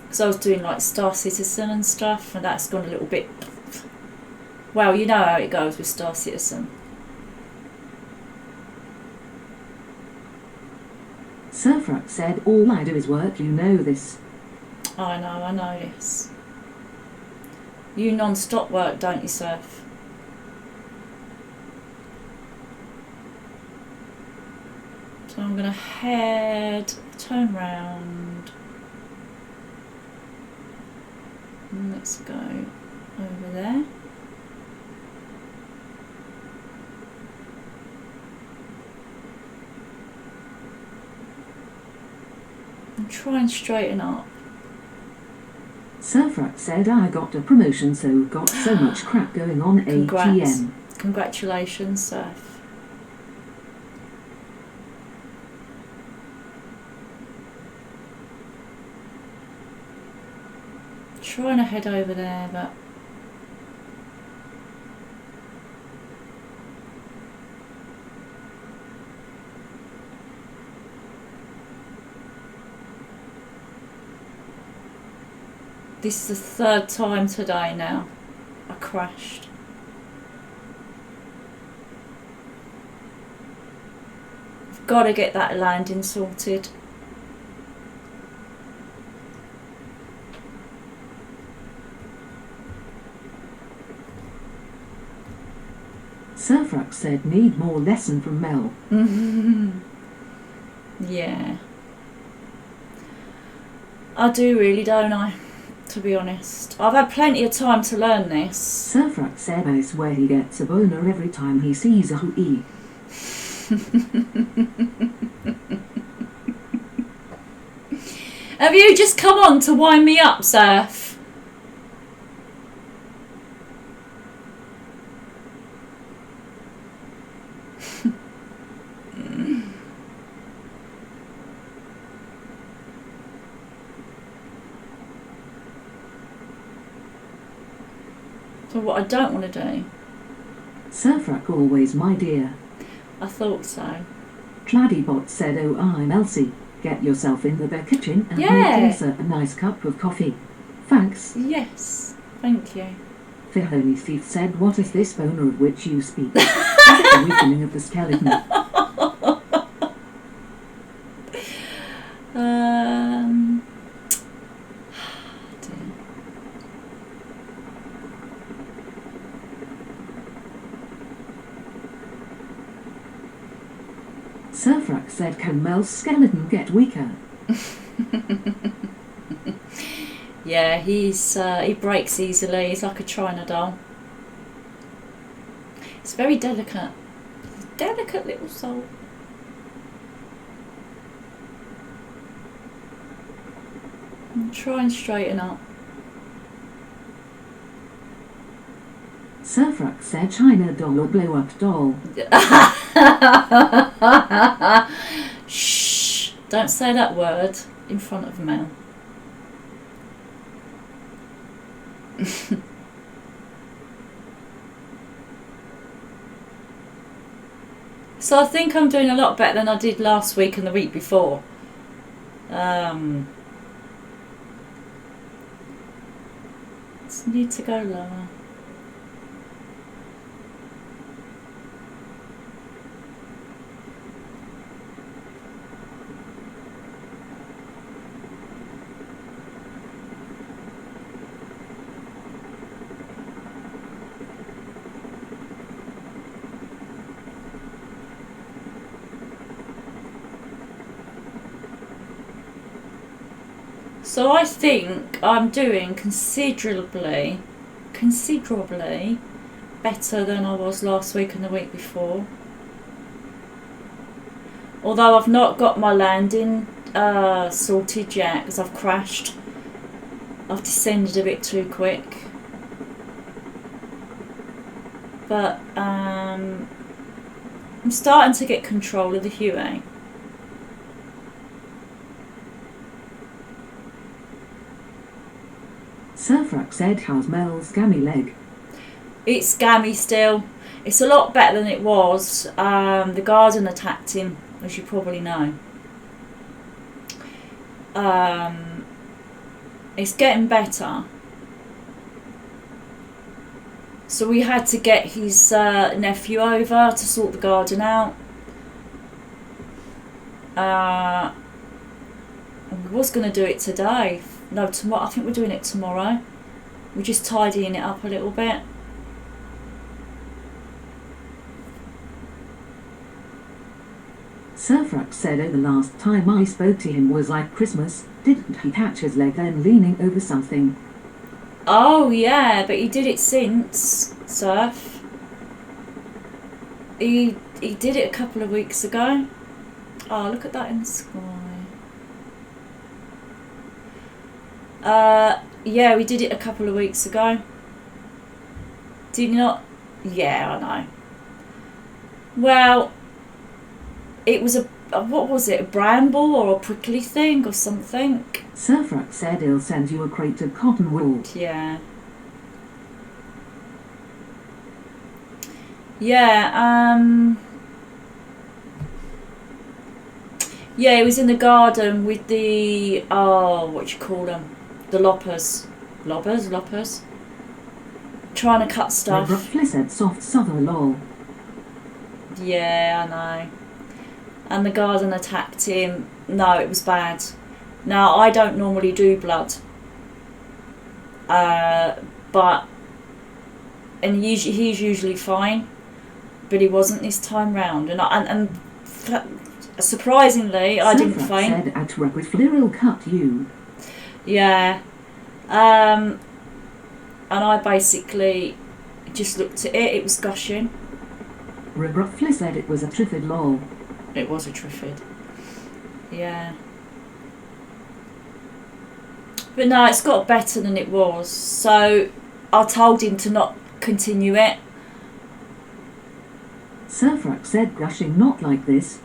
Because I was doing like Star Citizen and stuff, and that's gone a little bit... Well, you know how it goes with Star Citizen. Surfrak said, all I do is work, you know this. I know this. You non-stop work, don't you, Surf? So I'm going to turn round. And let's go over there. And try and straighten up. Surfrak said, I got a promotion, so got so much crap going on. Congrats. ATM. Congratulations, Surf. Trying to head over there, but this is the third time today now I crashed. I've got to get that landing sorted. Surfrak said, need more lesson from Mel. Yeah. I do really, don't I? To be honest. I've had plenty of time to learn this. Surfrak said, I swear he gets a boner every time he sees a huey. Have you just come on to wind me up, Surf? So what I don't want to do. Surfrak always, my dear. I thought so. Claddybot said, oh, I'm Elsie. Get yourself in the kitchen and Yeah. make Lisa a nice cup of coffee. Thanks. Yes, thank you. Fihoni Thief said, what is this boner of which you speak? Is it the weakening of the skeleton? Dear. Surfrak said, can Mel's skeleton get weaker? Yeah, he breaks easily. He's like a China doll. It's very delicate. Delicate little soul. And try and straighten up. Surfrak said, China doll or blow up doll. Shh! Don't say that word in front of Mel. So I think I'm doing a lot better than I did last week and the week before. Just need to go lower. So I think I'm doing considerably better than I was last week and the week before. Although I've not got my landing sorted yet because I've crashed. I've descended a bit too quick. But I'm starting to get control of the huey. Surfrock said, how's Mel's gammy leg? It's gammy still. It's a lot better than it was. The garden attacked him, as you probably know. It's getting better. So we had to get his nephew over to sort the garden out. And we was going to do it today. No, tomorrow. I think we're doing it tomorrow. We're just tidying it up a little bit. Surfrock said, oh, the last time I spoke to him was like Christmas. Didn't he catch his leg then leaning over something? Oh yeah, but he did it since, Surf. He did it a couple of weeks ago. Oh, look at that in the sky. Yeah, we did it a couple of weeks ago. Did you not? Yeah, I know. Well, it was what was it? A bramble or a prickly thing or something? Surfrock said he'll send you a crate of cotton wool. Yeah. Yeah, yeah, it was in the garden with the, what do you call them? The loppers. Loppers? Trying to cut stuff. Roughly said soft southern lol. Yeah, I know. And the garden attacked him. No, it was bad. Now, I don't normally do blood. But, and he's usually fine. But he wasn't this time round. And surprisingly, I didn't faint. Said at work with Fliril cut you. Yeah. And I basically just looked at it. It was gushing. Roughly said it was a triffid lol. It was a triffid. Yeah. But no, it's got better than it was. So I told him to not continue it. Surfrock said gushing not like this.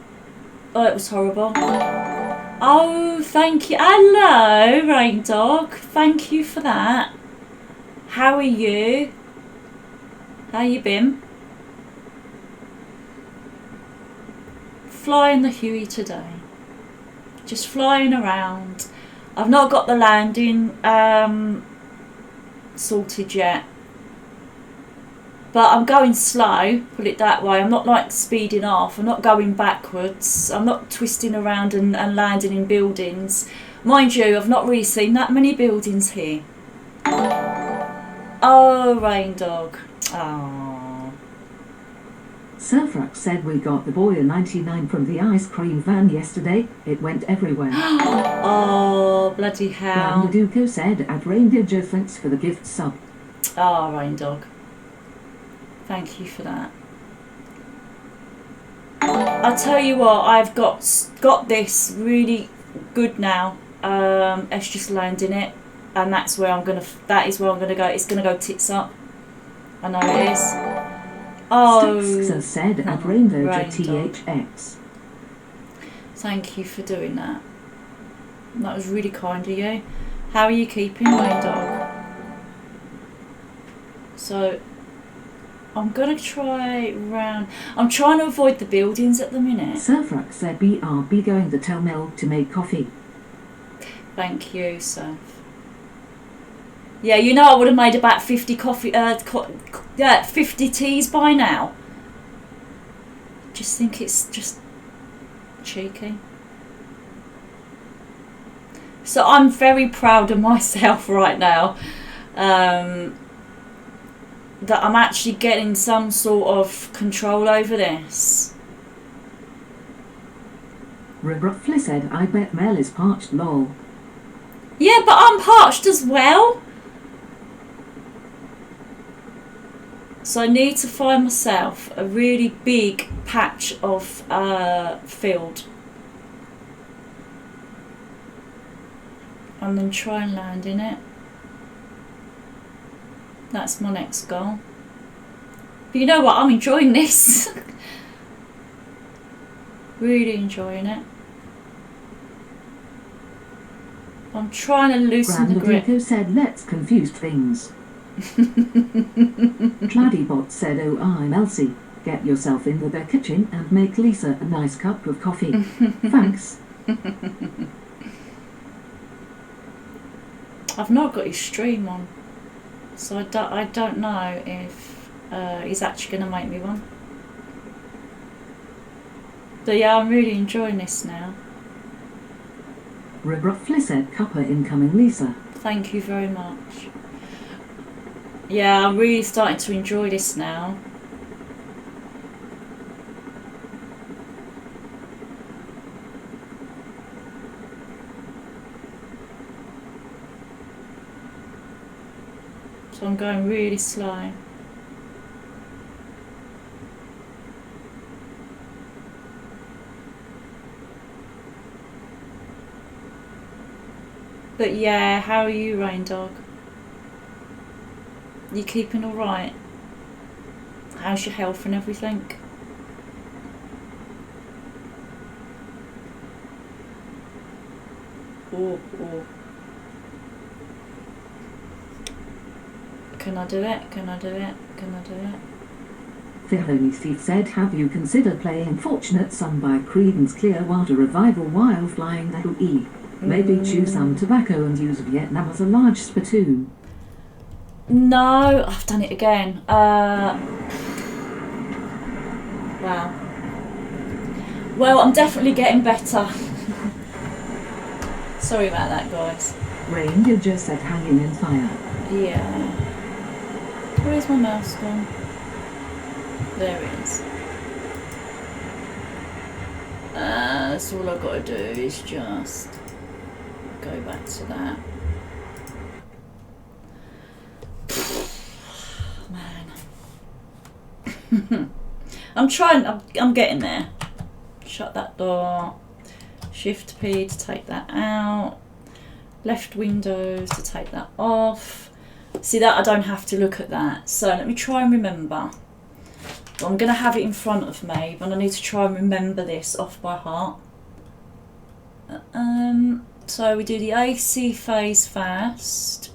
Oh, it was horrible. Oh, thank you. Hello, Rain Dog. Thank you for that. How are you? How you been? Flying the Huey today. Just flying around. I've not got the landing sorted yet. But I'm going slow, put it that way. I'm not like speeding off. I'm not going backwards. I'm not twisting around and landing in buildings. Mind you, I've not really seen that many buildings here. Oh, Rain Dog. Oh. Surfrock said we got the boy a 99 from the ice cream van yesterday. It went everywhere. Oh, bloody hell. Brandaduko said at Reindeer Joe, thanks for the gift sub. Oh, Rain Dog. Thank you for that. I'll tell you what, I've got this really good now. It's just landing it, and that is where I'm gonna go. It's gonna go tits up. I know it is. Oh, Stixer said at Rainbow THX. Thank you for doing that. That was really kind of you. How are you keeping, Rain Dog? So I'm going to try round. I'm trying to avoid the buildings at the minute. Surfrock said BRB going to tell Mel to make coffee. Thank you, Surf. Yeah, you know I would have made about 50 50 teas by now. Just think it's just cheeky. So I'm very proud of myself right now. That I'm actually getting some sort of control over this. Roughly said, I bet Mel is parched lol. Yeah, but I'm parched as well. So I need to find myself a really big patch of field. And then try and land in it. That's my next goal. But you know what? I'm enjoying this. Really enjoying it. I'm trying to loosen the grip. Grandadrico said, let's confuse things. Claddybot said, oh, I'm Elsie. Get yourself into the kitchen and make Lisa a nice cup of coffee. Thanks. I've not got his stream on, so I don't know if he's actually going to make me one. But yeah, I'm really enjoying this now. Roughly said, cuppa incoming Lisa. Thank you very much. Yeah, I'm really starting to enjoy this now. So I'm going really slow. But yeah, how are you, Rain Dog? You keeping alright? How's your health and everything? Oh. Can I do it? Can I do it? Can I do it? Filoni Steve said, have you considered playing Fortunate Son by Creedence Clearwater Revival while flying the huey? Maybe chew some tobacco and use Vietnam as a large spittoon. No, I've done it again. Wow. Well, I'm definitely getting better. Sorry about that, guys. Ranger just said, hanging in fire. Yeah. Where's my mouse gone? There it is. That's all I've got to do is just go back to that. Man. I'm getting there. Shut that door. Shift P to take that out. Left Windows to take that off. See that? I don't have to look at that. So let me try and remember. I'm going to have it in front of me, but I need to try and remember this off by heart. So we do the AC phase first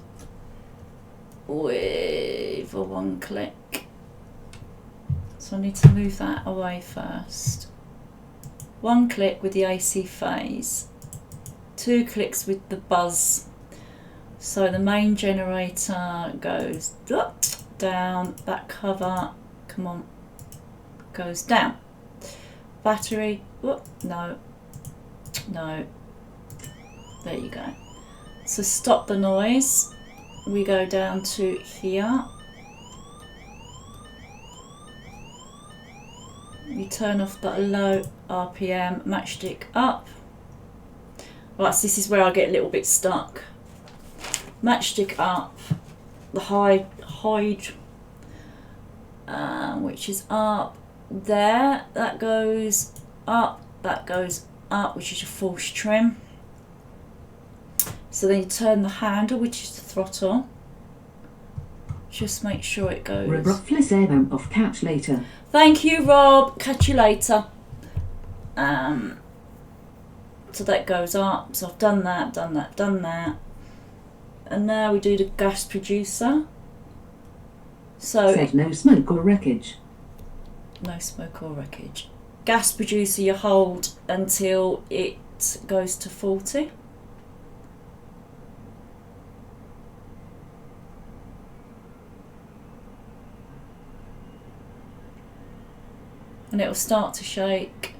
with a one click. So I need to move that away first. One click with the AC phase. 2 clicks with the buzz. So the main generator goes up, down, that cover, come on, goes down. Battery, whoop, no, there you go. So stop the noise, we go down to here. You turn off the low RPM, matchstick up. Right, so this is where I get a little bit stuck. Matchstick up, the hide, which is up there, that goes up, which is your false trim. So then you turn the handle, which is the throttle. Just make sure it goes. Roughly said, I'm off, catch later. Thank you, Rob. Catch you later. So that goes up. So I've done that. And now we do the gas producer. So said no smoke or wreckage. No smoke or wreckage. Gas producer you hold until it goes to 40. And it will start to shake.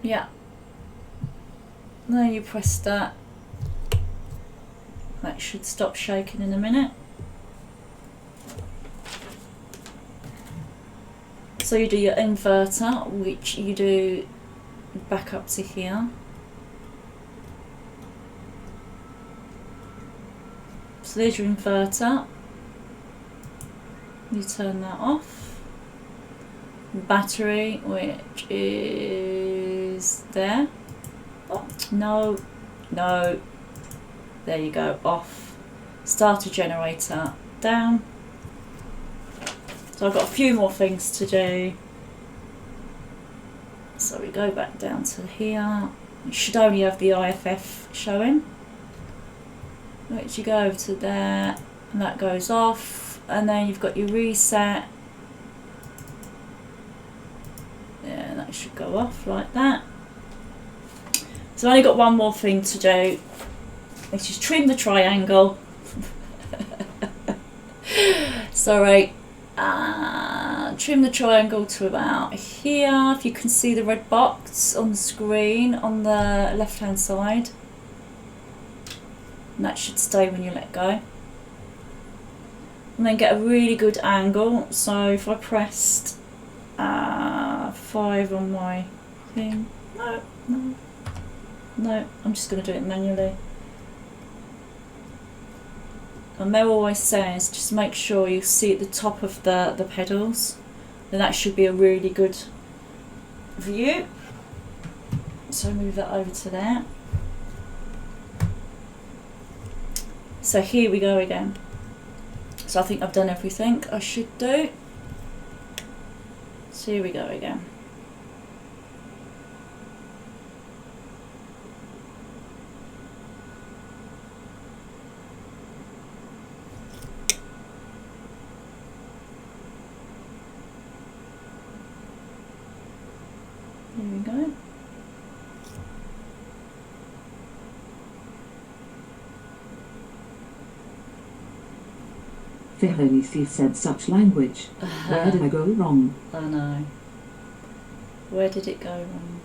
Yeah. Then you press that. That should stop shaking in a minute. So you do your inverter, which you do back up to here. So there's your inverter. You turn that off. Battery, which is there. Oh, no, no. There you go, off. Starter generator, down. So I've got a few more things to do. So we go back down to here. You should only have the IFF showing. Which you go over to there, and that goes off. And then you've got your reset. Yeah, that should go off like that. So I've only got one more thing to do, which is trim the triangle. Sorry. Trim the triangle to about here. If you can see the red box on the screen on the left hand side. And that should stay when you let go. And then get a really good angle. So if I pressed 5 on my thing. No, I'm just going to do it manually. And Mel always says just make sure you see at the top of the pedals. Then that should be a really good view. So move that over to there. So here we go again. So I think I've done everything I should do. So here we go again. Here we go. Verily Steve said such language. Where did I go wrong? I know. Where did it go wrong?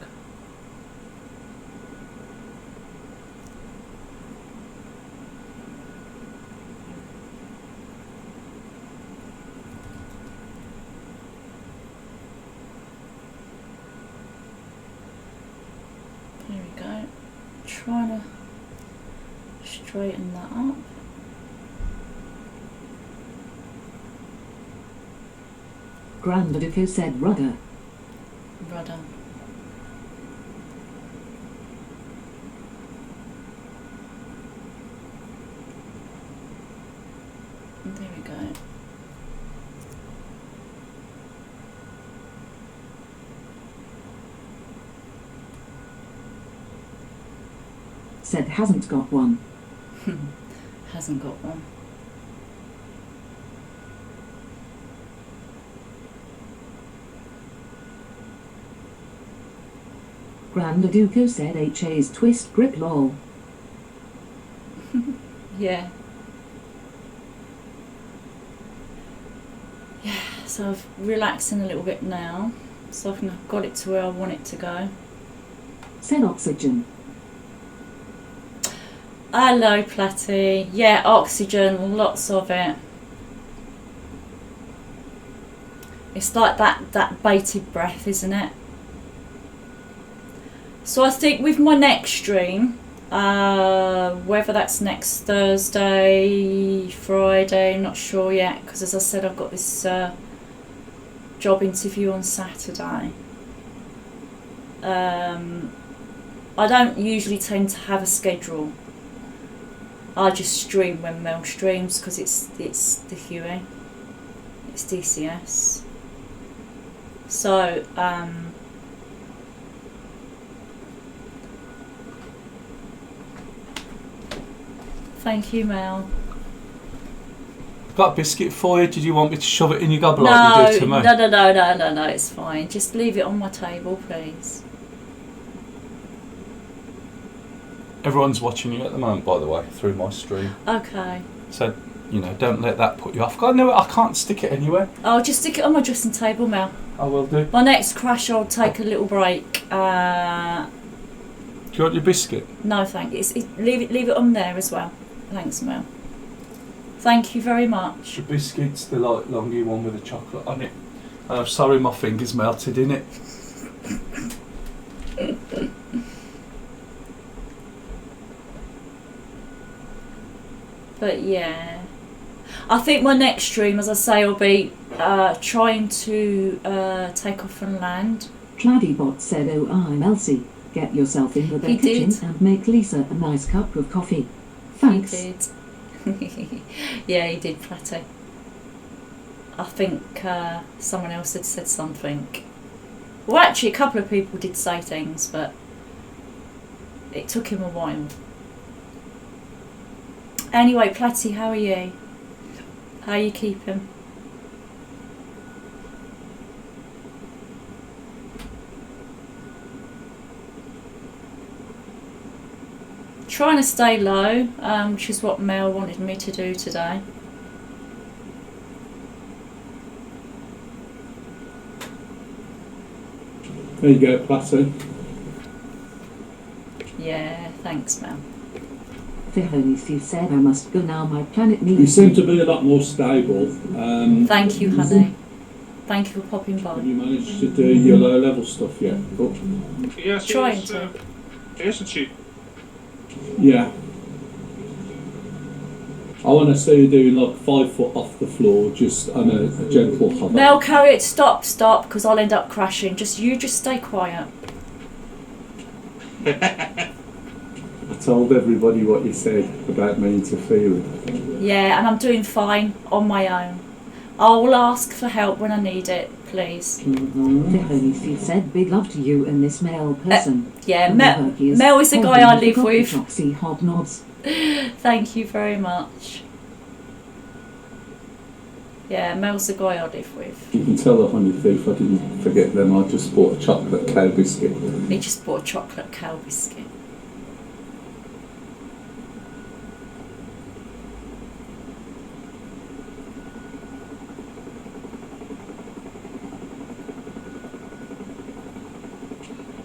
There we go. Trying to straighten that up. Grandaduko said rudder. Rudder. There we go. Said hasn't got one. Hasn't got one. Grandaduko said HA's twist grip lol. Yeah. Yeah, so I'm relaxing a little bit now. So I've got it to where I want it to go. Said oxygen. Hello, Platty. Yeah, oxygen, lots of it. It's like that bated breath, isn't it? So I think with my next stream, whether that's next Thursday, Friday, not sure yet, because as I said, I've got this job interview on Saturday. I don't usually tend to have a schedule. I just stream when Mel streams because it's the huey, it's DCS. So thank you, Mel. Got a biscuit for you. Did you want me to shove it in your gob like you do to me? No, it's fine. Just leave it on my table, please. Everyone's watching you at the moment, by the way, through my stream. Okay. So, you know, don't let that put you off. God, no, I can't stick it anywhere. I'll just stick it on my dressing table, Mel. I will do. My next crash, I'll take a little break. Do you want your biscuit? No, thank you. Leave it on there as well. Thanks, Mel. Thank you very much. The biscuit's the light longy one with the chocolate on it. Oh, sorry, my finger's melted in it. But yeah, I think my next stream, as I say, will be trying to take off and land. Claddybot said, "Oh, I'm Elsie. Get yourself in the kitchen and make Lisa a nice cup of coffee. Thanks." He did. Yeah, he did, Platty. I think someone else had said something. Well, actually, a couple of people did say things, but it took him a while. Anyway, Platty, how are you? How are you keeping? Trying to stay low, which is what Mel wanted me to do today. There you go, Plateau. Yeah, thanks, Mel. Steve said, "I must go now, my planet needs You seem to be a lot more stable. Thank you, honey. Thank you for popping by. Have you managed to do your low level stuff yet? Oh. Yes, Trying to. Isn't she? Yeah. I want to see you doing like 5 foot off the floor, just on a gentle hover. Mel, carry it. Stop, because I'll end up crashing. You just stay quiet. I told everybody what you said about me interfering. Yeah, and I'm doing fine on my own. I'll ask for help when I need it, please. Steve said, "Big love to you and this male person." Yeah, Mel is the guy I live with. Hobnobs. Thank you very much. Yeah, Mel's the guy I live with. You can tell the honey thief I didn't forget them. I just bought a chocolate cow biscuit. He just bought a chocolate cow biscuit.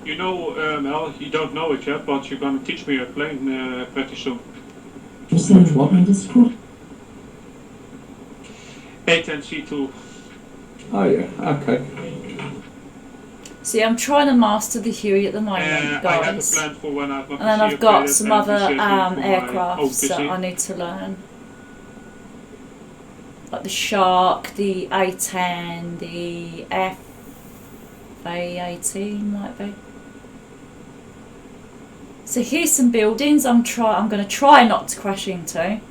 You know, Mel, you don't know it yet, but you're going to teach me a plane pretty soon. A10C2. Oh yeah, okay. See, I'm trying to master the Huey at the moment, I have a guys. plan for when I've got And then I've got some other aircraft aircrafts that I need to learn. Like the Shark, the A10, the FA18 might be. So here's some buildings I'm going to try not to crash into.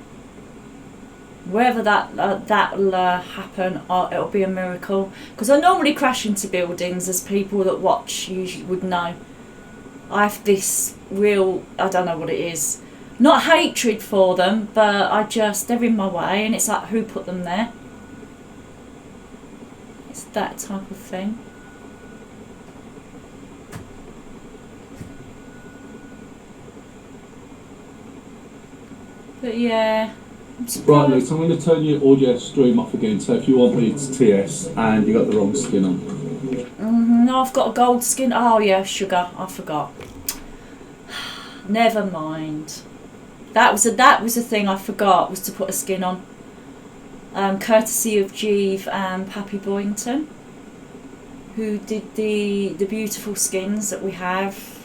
Wherever that'll happen, it'll be a miracle. Because I normally crash into buildings, as people that watch usually would know. I have this real, I don't know what it is, not hatred for them, but they're in my way, and it's like, who put them there? It's that type of thing. But yeah, Right, Luke, I'm going to turn your audio stream off again, so if you want me, it's TS, and you got the wrong skin on. No, I've got a gold skin. Oh yeah, sugar, I forgot. Never mind. That was a thing I forgot, was to put a skin on. Courtesy of Jeeve and Pappy Boyington, who did the beautiful skins that we have.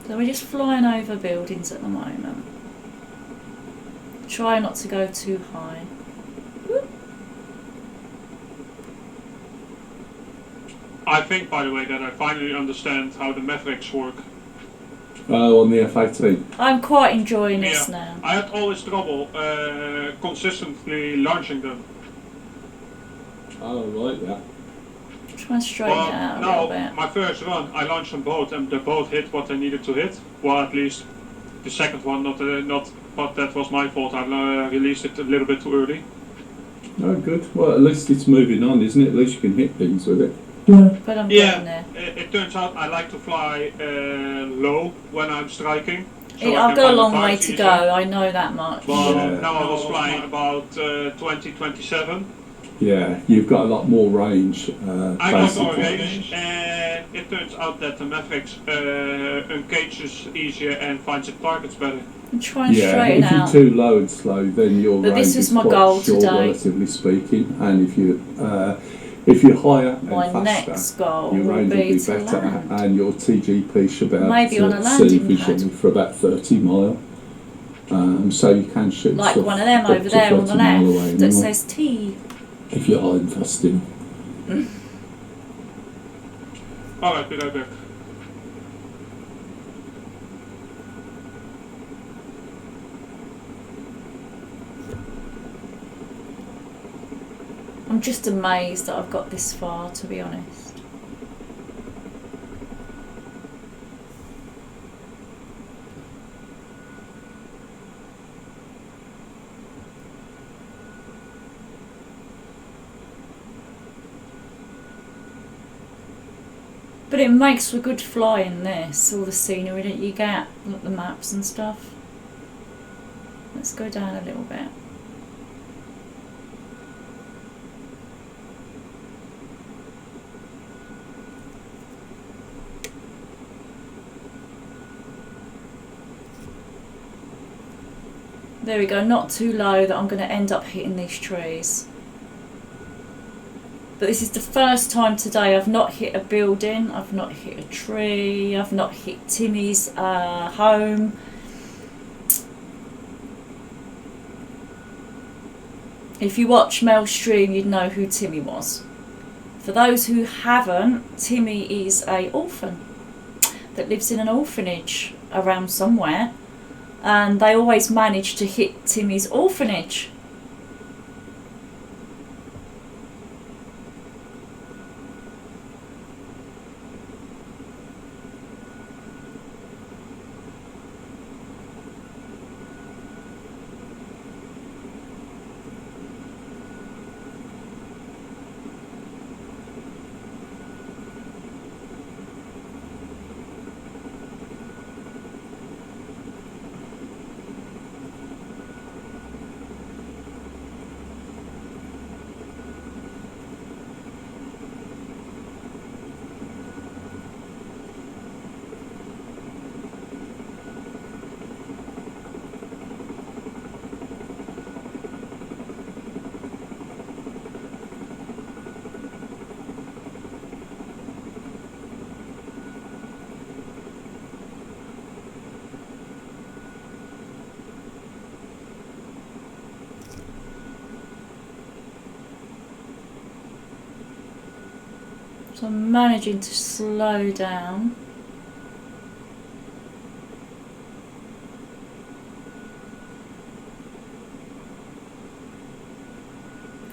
So we're just flying over buildings at the moment. Try not to go too high. I think, by the way, that I finally understand how the metrics work. Oh, on the F18. I'm quite enjoying this now. I had always trouble consistently launching them. Oh, right, yeah. Try and straighten it out a little bit. My first run, I launched them both, and they both hit what they needed to hit. Well, at least the second one, not, but that was my fault. I released it a little bit too early. Oh, good. Well, at least it's moving on, isn't it? At least you can hit things with it. But I'm getting there. It turns out I like to fly low when I'm striking. So I've got a long way to go, I know that much. But now I was flying about 20-27. Yeah, you've got a lot more range. I got more basically. range, and it turns out that the Mavericks engages easier and finds its targets better. And try and Yeah, straighten if you're out. too low and slow, then your But range this was is my quite goal short, today. relatively speaking. And if you're higher My and faster, next goal your will range will be be to better, land. and your TGP should be able Maybe on a to see landing visually pad. for about 30 mile. So you can shoot Like stuff one of them up over to there on 30 the mile left away that anyway, says T. if you're high and fasting. Alright, be right back. I'm just amazed that I've got this far, to be honest. But it makes for good flying, this, all the scenery that you get, like the maps and stuff. Let's go down a little bit. There we go, not too low that I'm going to end up hitting these trees. But this is the first time today I've not hit a building, I've not hit a tree, I've not hit Timmy's home. If you watch Mel's stream, you'd know who Timmy was. For those who haven't, Timmy is an orphan that lives in an orphanage around somewhere. And they always manage to hit Timmy's orphanage. So I'm managing to slow down.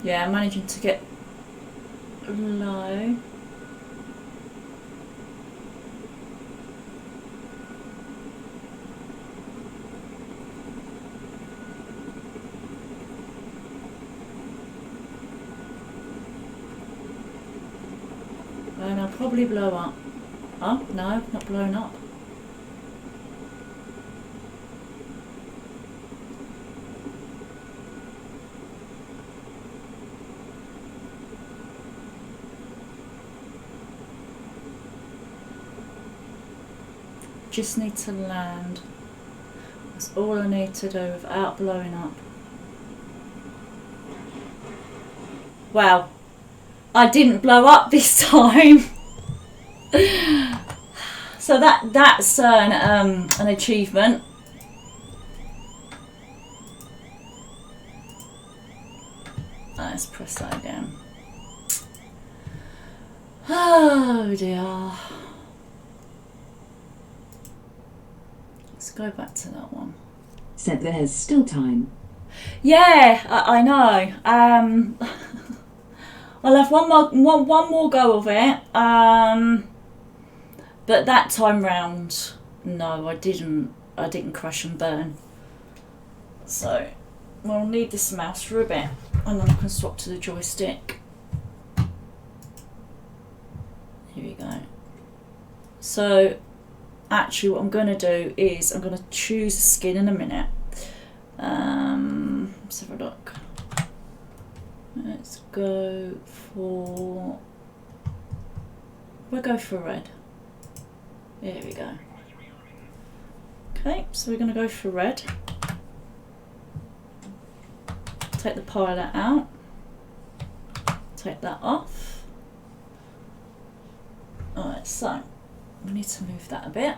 Yeah, I'm managing to get low. And I'll probably blow up. Oh, no, not blown up. Just need to land. That's all I need to do without blowing up. Wow. I didn't blow up this time. So that's an achievement. Let's press that again. Oh dear. Let's go back to that one. Said there's still time. Yeah, I know. I'll have one more go of it. But that time round, no, I didn't crash and burn. So we'll need this mouse for a bit, and then I can swap to the joystick. Here we go. So actually what I'm going to do is I'm going to choose a skin in a minute. Let's have a look. Let's go for... we'll go for red. There we go. Okay, so we're going to go for red. Take the pilot out. Take that off. Alright, so we need to move that a bit.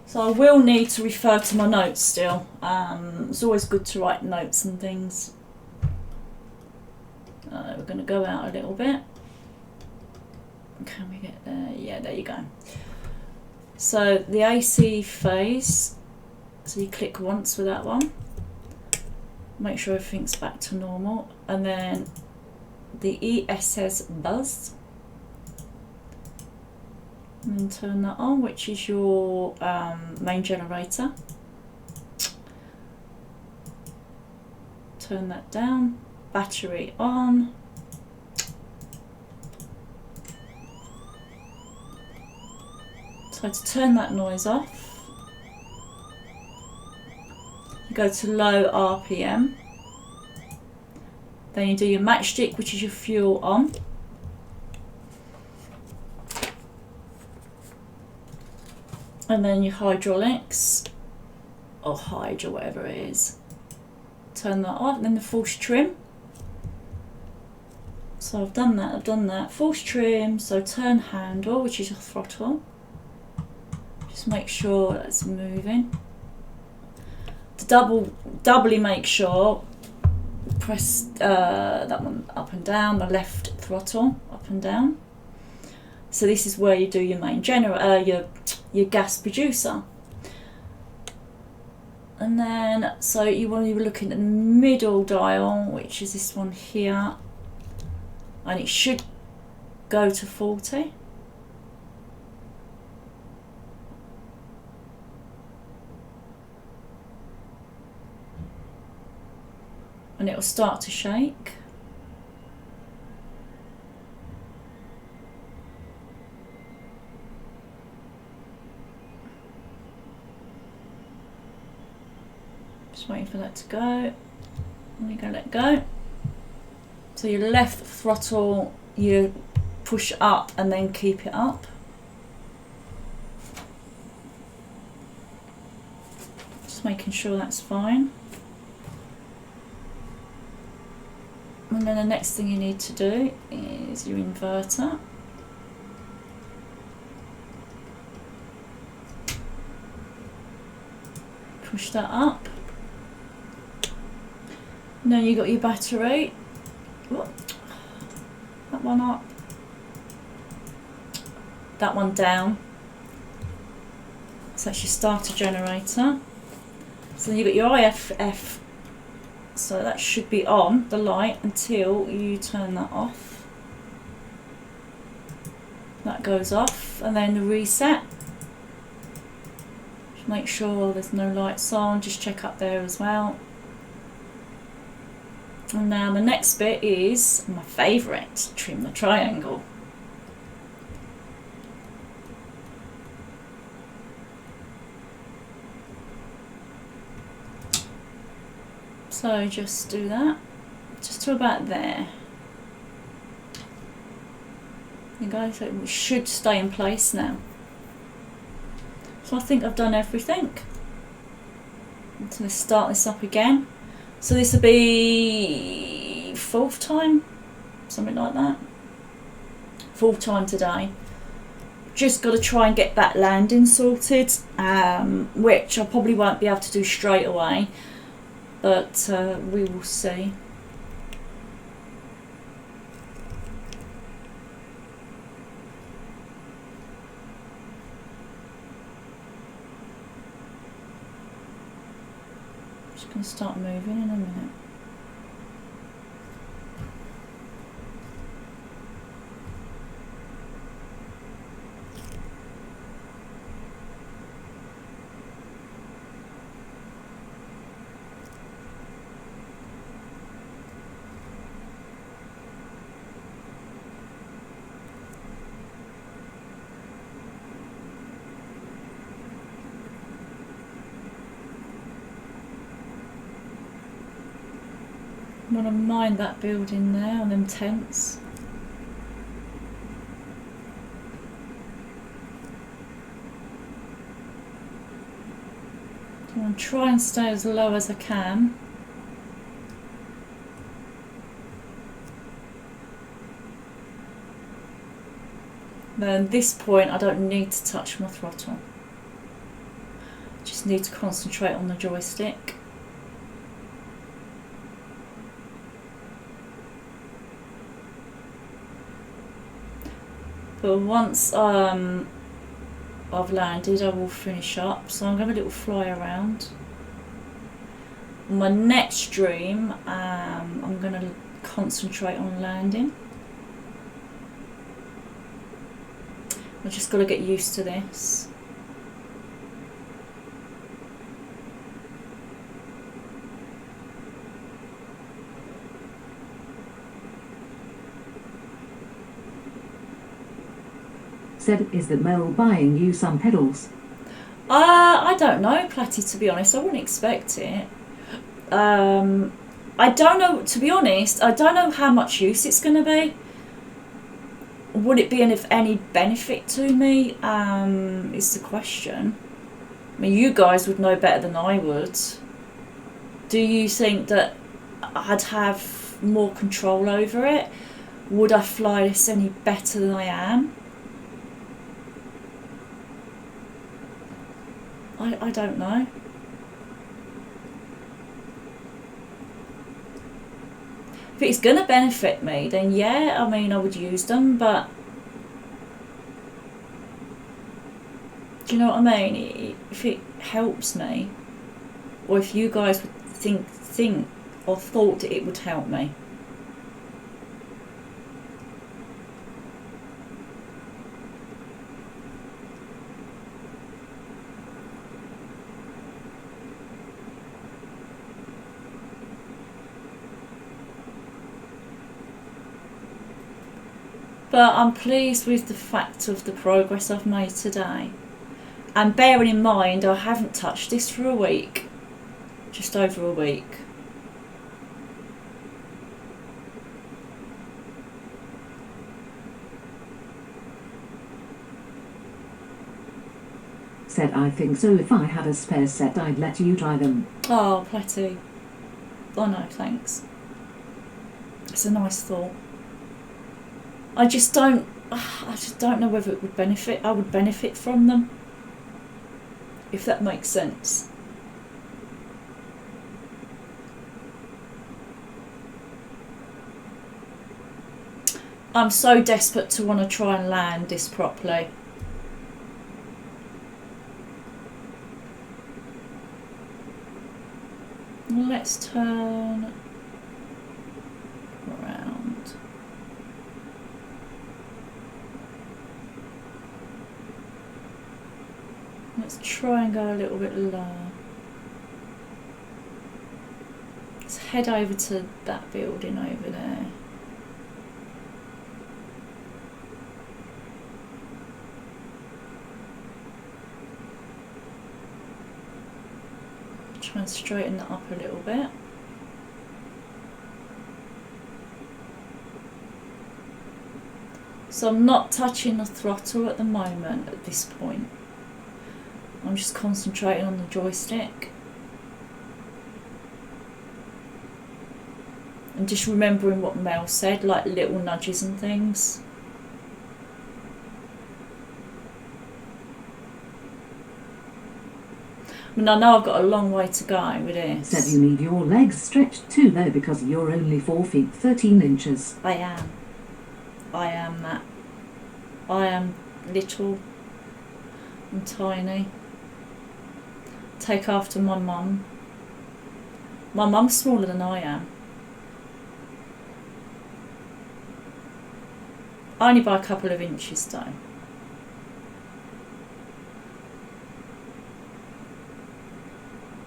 So I will need to refer to my notes still. It's always good to write notes and things. We're going to go out a little bit. Can we get there? Yeah, there you go. So the AC phase, so you click once with that one. Make sure everything's back to normal. And then the ESS buzz. And then turn that on, which is your main generator. Turn that down. Battery on. So to turn that noise off, you go to low RPM. Then you do your matchstick, which is your fuel, on. And then your hydraulics, or hydra, whatever it is. Turn that off, and then the force trim. So I've done that. Force trim, so turn handle, which is your throttle. Just make sure that's moving. To doubly make sure, press that one up and down, the left throttle up and down. So this is where you do your main generator, your gas producer. And then, so you want to be looking at the middle dial, which is this one here, and it should go to 40. And it will start to shake. Just waiting for that to go. And you're going to let go. So your left throttle, you push up and then keep it up. Just making sure that's fine. And then the next thing you need to do is your inverter. Push that up. And then you got your battery. Whoop. That one up. That one down. So that's your starter generator. So then you got your IFF. So that should be on, the light, until you turn that off. That goes off, and then the reset. Just make sure there's no lights on, just check up there as well. And now the next bit is my favourite, trim the triangle. So just do that, just to about there. You guys, so it should stay in place now. So I think I've done everything. I'm going to start this up again. So this will be 4th time, something like that. 4th time today. Just got to try and get that landing sorted, which I probably won't be able to do straight away. But we will see. Just going to start moving in a minute. I'm going to mine that building there on them tents. I'm going to try and stay as low as I can. Then at this point I don't need to touch my throttle. Just need to concentrate on the joystick. But once I've landed, I will finish up. So I'm going to have a little fly around. On my next dream, I'm going to concentrate on landing. I've just got to get used to this. Said, is the Mel buying you some pedals? I don't know, Platty, to be honest. I wouldn't expect it. I don't know, to be honest, I don't know how much use it's going to be. Would it be of any benefit to me, is the question. I mean, you guys would know better than I would. Do you think that I'd have more control over it? Would I fly this any better than I am? I don't know. If it's going to benefit me, then yeah, I mean, I would use them, but do you know what I mean? If it helps me, or if you guys would think or thought it would help me. But I'm pleased with the fact of the progress I've made today. And bearing in mind, I haven't touched this for a week. Just over a week. Said, I think so. If I had a spare set, I'd let you try them. Oh, Platty. Oh no, thanks. It's a nice thought. I just don't know whether it would benefit. I would benefit from them, if that makes sense. I'm so desperate to want to try and land this properly. Let's turn around. Let's try and go a little bit lower. Let's head over to that building over there. Try and straighten that up a little bit. So I'm not touching the throttle at the moment at this point. I'm just concentrating on the joystick. And just remembering what Mel said, like little nudges and things. I mean, I know I've got a long way to go with this. Said you need your legs stretched too though, because you're only 4 feet 13 inches. I am that. I am little and tiny. Take after my mum. My mum's smaller than I am. Only by a couple of inches though.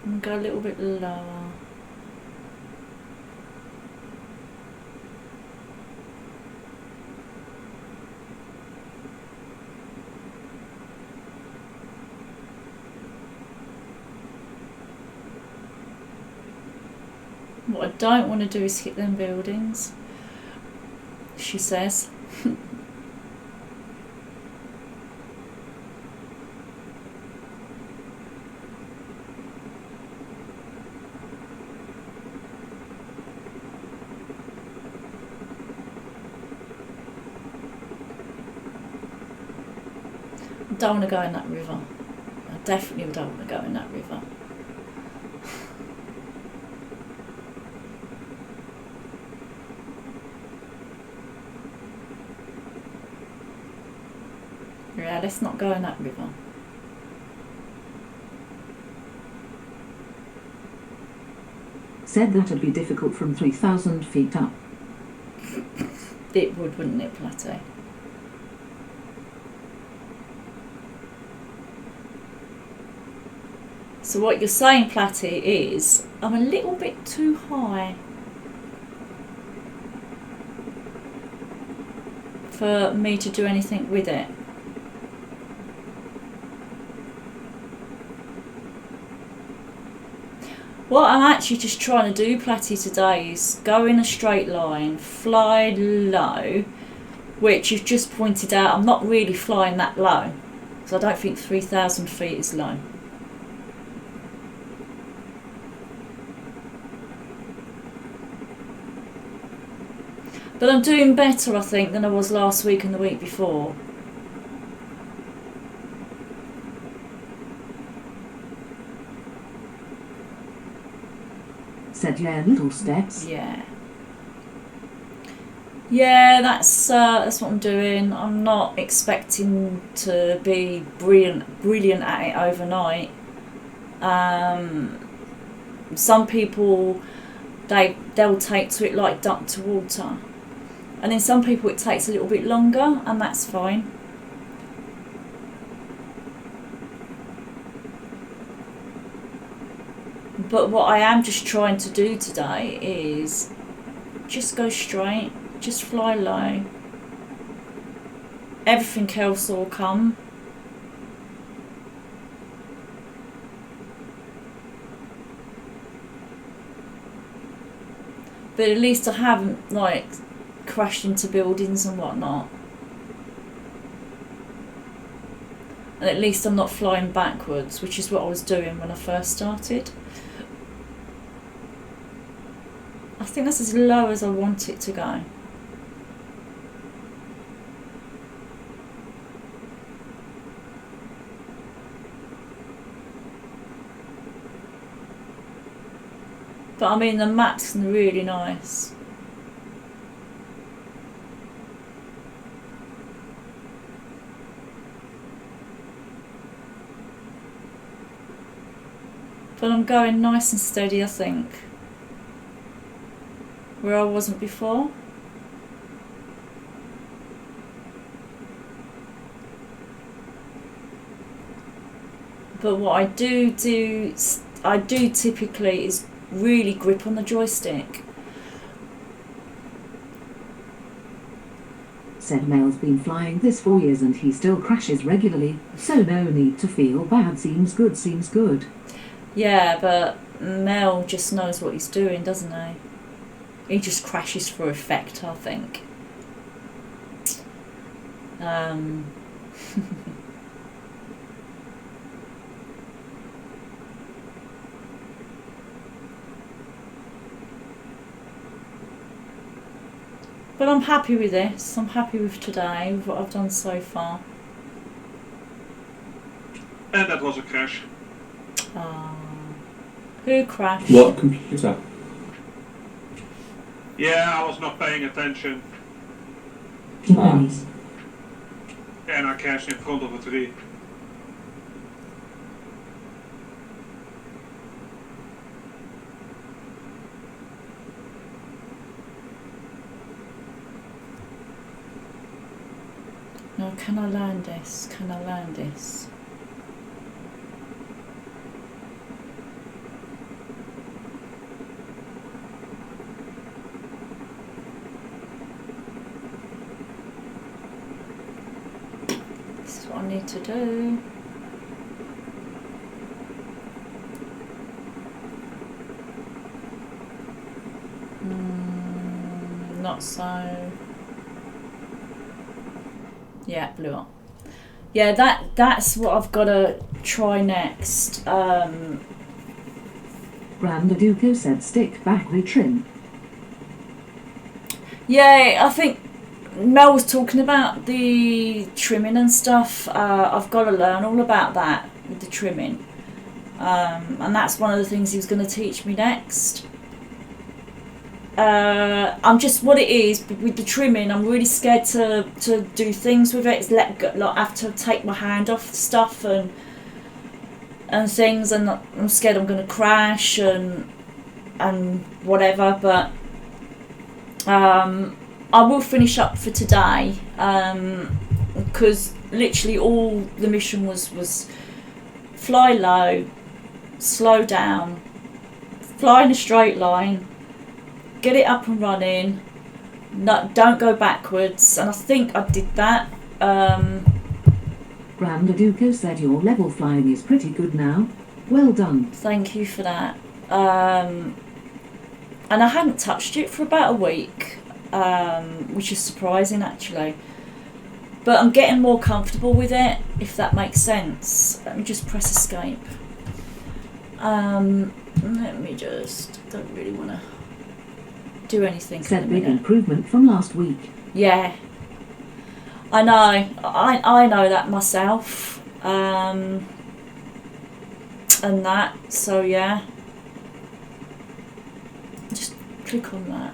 And go a little bit lower. What I don't want to do is hit them buildings, she says. I don't want to go in that river. I definitely don't want to go in that river. Yeah, let's not go in that river. Said that'd be difficult from 3,000 feet up. It would, wouldn't it, Platty? So what you're saying, Platty, is I'm a little bit too high for me to do anything with it. What I'm actually just trying to do, Platty, today is go in a straight line, fly low, which you've just pointed out I'm not really flying that low, so I don't think 3,000 feet is low. But I'm doing better, I think, than I was last week and the week before. Said yeah, little steps. Yeah. Yeah, that's what I'm doing. I'm not expecting to be brilliant at it overnight. Some people, they'll take to it like duck to water. And then some people it takes a little bit longer, and that's fine. But what I am just trying to do today is just go straight, just fly low. Everything else will come. But at least I haven't like crashed into buildings and whatnot. And at least I'm not flying backwards, which is what I was doing when I first started. I think that's as low as I want it to go. But I mean, the map's really nice. But I'm going nice and steady, I think. Where I wasn't before. But what I do typically is really grip on the joystick. Said Mel's been flying this 4 years and he still crashes regularly, so no need to feel bad. Seems good, seems good. Yeah, but Mel just knows what he's doing, doesn't he? He just crashes for effect, I think. But I'm happy with this. I'm happy with today, with what I've done so far. And that was a crash. Who crashed? What computer? Yeah, I was not paying attention. Nice. And I crashed in front of a tree. No, can I land this? Can I land this? This is what I need to do. not so. Yeah, blew up. Yeah, that's what I've got to try next. Grand Duco said stick back retrim. Yeah, I think Mel was talking about the trimming and stuff. I've got to learn all about that with the trimming. And that's one of the things he was going to teach me next. I'm just what it is with the trimming. I'm really scared to do things with it. It's have to take my hand off stuff and things, and I'm scared I'm going to crash and whatever. But I will finish up for today because literally all the mission was fly low, slow down, fly in a straight line, get it up and running, don't go backwards, and I think I did that. Grand Duco said your level flying is pretty good now. Well done. Thank you for that. And I hadn't touched it for about a week, which is surprising actually. But I'm getting more comfortable with it, if that makes sense. Let me just press escape. Let me just, don't really want to do anything. Said big improvement from last week. Yeah. I know. I know that myself. And that. So yeah. Just click on that.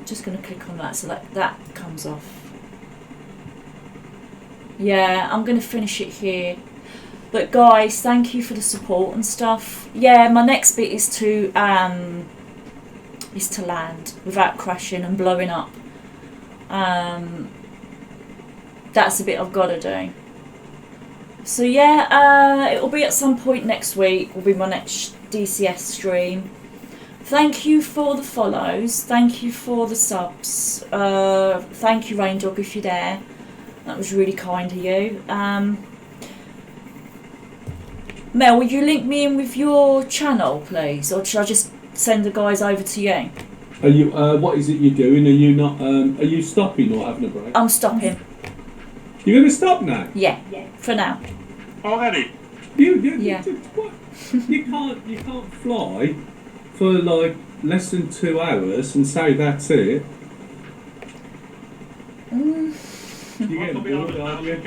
Just going to click on that so that comes off. Yeah, I'm going to finish it here. But guys, thank you for the support and stuff. Yeah, my next bit is to land without crashing and blowing up. That's a bit I've got to do. So yeah, it will be at some point next week. Will be my next DCS stream. Thank you for the follows. Thank you for the subs. Thank you, Rain Dog, if you're there. That was really kind of you. Mel, will you link me in with your channel, please, or should I just send the guys over to you? Are you? What is it you're doing? Are you not? Are you stopping or having a break? I'm stopping. You're going to stop now? Yeah, for now. Already? Yeah. What? You can't fly for like less than 2 hours and say that's it. You're getting bored, aren't you?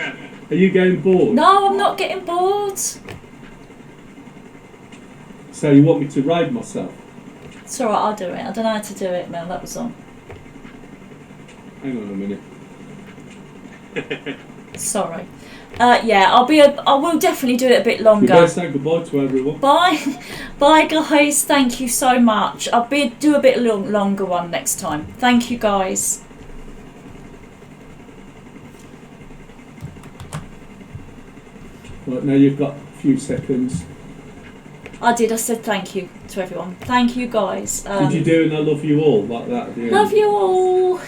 Are you getting bored? No, I'm not getting bored. So you want me to raid myself? It's alright, I'll do it. I don't know how to do it, Mel. That was on. Hang on a minute. Sorry. Yeah, I will definitely do it a bit longer. You better say goodbye to everyone. Bye. Bye, guys. Thank you so much. I'll do a bit longer one next time. Thank you, guys. Right, now you've got a few seconds. I did. I said thank you to everyone. Thank you, guys. Did you do an I love you all like that? Love you all.